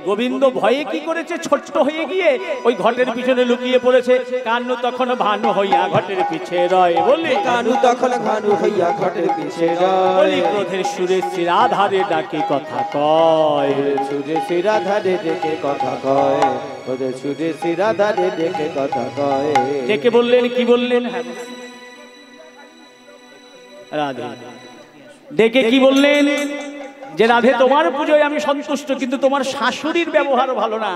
গোবিন্দ ভয়ে কি করেছে? ছোট্ট হয়ে গিয়ে ওই ঘটের পিছনে লুকিয়ে পড়েছে। কানু তখন ভানু হইয়া ঘটের পিছে রয়। বলি কানু তখন ভানু হইয়া ঘটের পিছে রয়। বলি ক্রোধের সুরে শিরাধারে ডাকে কথা কয়, সুরে শিরাধারে ডেকে কথা কয়। ওদের সুরে শিরাধারে ডেকে কথা কয়। ডেকে বললেন কি বললেন? হ্যাঁ রাধে। ডেকে কি বললেন? যে রাধে তোমার পুজোয় আমি সন্তুষ্ট, কিন্তু তোমার শাশুড়ির ব্যবহার ভালো না।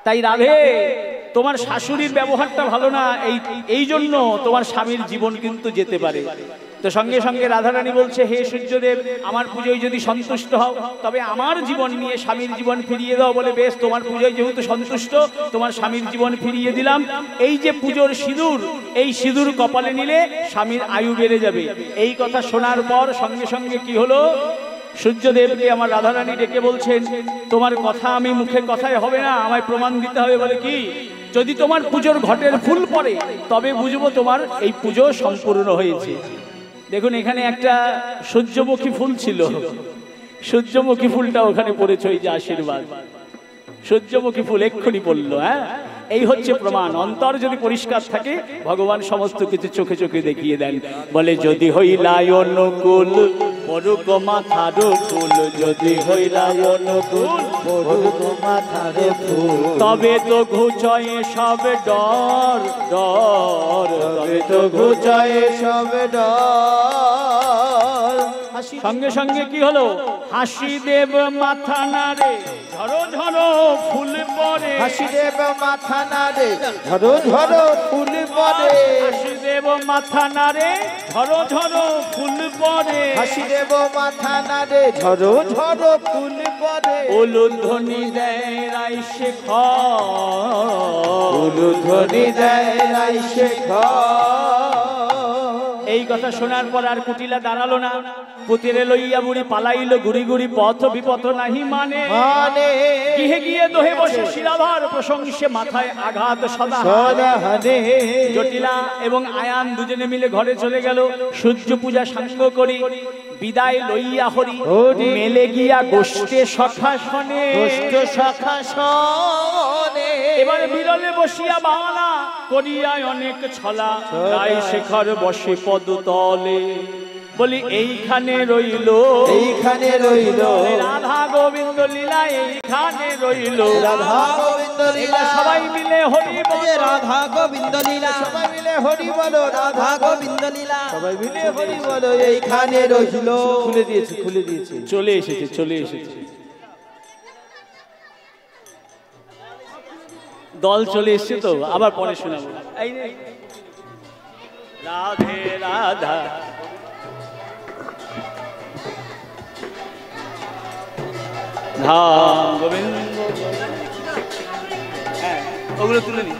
তাই রাধে তোমার শাশুড়ির ব্যবহারটা ভালো না, এই জন্য তোমার স্বামীর জীবন কিন্তু যেতে পারে। তো সঙ্গে সঙ্গে রাধারানী বলছে, হে সূর্যদেব, আমার পুজোয় যদি সন্তুষ্ট হও তবে আমার জীবন নিয়ে স্বামীর জীবন ফিরিয়ে দাও। বলে বেশ, তোমার পুজোয় যেহেতু সন্তুষ্ট, তোমার স্বামীর জীবন ফিরিয়ে দিলাম। এই যে পুজোর সিঁদুর, এই সিঁদুর কপালে নিলে স্বামীর আয়ু বেড়ে যাবে। এই কথা শোনার পর সঙ্গে সঙ্গে কি হলো, সূর্যদেবকে আমার রাধারানী ডেকে বলছেন, তোমার কথা আমি মুখে কথায় হবে না, আমায় প্রমাণ দিতে হবে। বলে কি, যদি তোমার পুজোর ঘটের ফুল পড়ে তবে বুঝবো তোমার এই পুজো সম্পূর্ণ হয়েছে। দেখুন, এখানে একটা সূর্যমুখী ফুল ছিল, সূর্যমুখী ফুলটা ওখানে পড়েছে, ওই যে আশীর্বাদ, সূর্যমুখী ফুল এক্ষুনি পড়লো। হ্যাঁ, এই হচ্ছে প্রমাণ। অন্তর যদি পরিষ্কার থাকে, ভগবান সমস্ত কিছু চোখে চোখে দেখিয়ে দেন। বলে, যদি হইলাই অনুকূল পড়ুক মাথার ফুল, যদি হইলাই অনুকূল পড়ুক মাথার ফুল, তবে তো ঘুচয়ে সব ডর ডর, তবে তো ঘুচায় সব ডর। সঙ্গে সঙ্গে কি হলো, হাসি দেব মাথা নাড়ে ঝরো ঝরো ফুল পড়ে, হাসি দেব মাথা নাড়ে ঝরো ঝরো ফুল পড়ে, হাসি দেব মাথা নাড়ে ঝরো ঝরো ফুল পড়ে, হাসি দেব মাথা নাড়ে ঝরো ঝরো ফুল পড়ে, উলুধ্বনি দেয় রাই শেখর, উলুধ্বনি দেয় রাই শেখর। এই কথা শোনার পর আর কুটিলা দাঁড়ালো না, পুতিরে লইয়া বুড়ি পালাইলো ঘুরি ঘুরি, পথ বিপথ নাহি মানে, গৃহে গিয়ে দোহে বসে শিরাভার প্রশংসে, মাথায় আঘাত সদা হানে। জটিলা এবং আয়ান দুজনে মিলে ঘরে চলে গেল। সূর্য পূজা সাঙ্গ করি বিদায় লইয়া হরি, মেলে গিয়া গোষ্ঠে সখা শনে, গোষ্ঠ সখা শনে। এবারে বিরলে বসিয়া বাংলা করিয়া অনেক ছলা, রাই শেখর বসে পদতলে। বলি, এইখানে রইল, এইখানে রইল রাধা গোবিন্দ লীলা, এইখানে রইল রাধা গোবিন্দ লীলা। সবাই মিলে হরি বল, রাধা গোবিন্দ লীলা, সবাই মিলে হরি বলো, রাধা গোবিন্দ লীলা, সবাই মিলে হরি বলো, এইখানে রইল। খুলে দিয়েছি, খুলে দিয়েছি। চলে এসেছে, চলে এসেছে, দল চলে এসছে। তো আবার পরে শোনাবো। এই নে, রাধে রাধা ধাম গোবিন্দ, হ্যাঁ ওগুলো তুলে নি।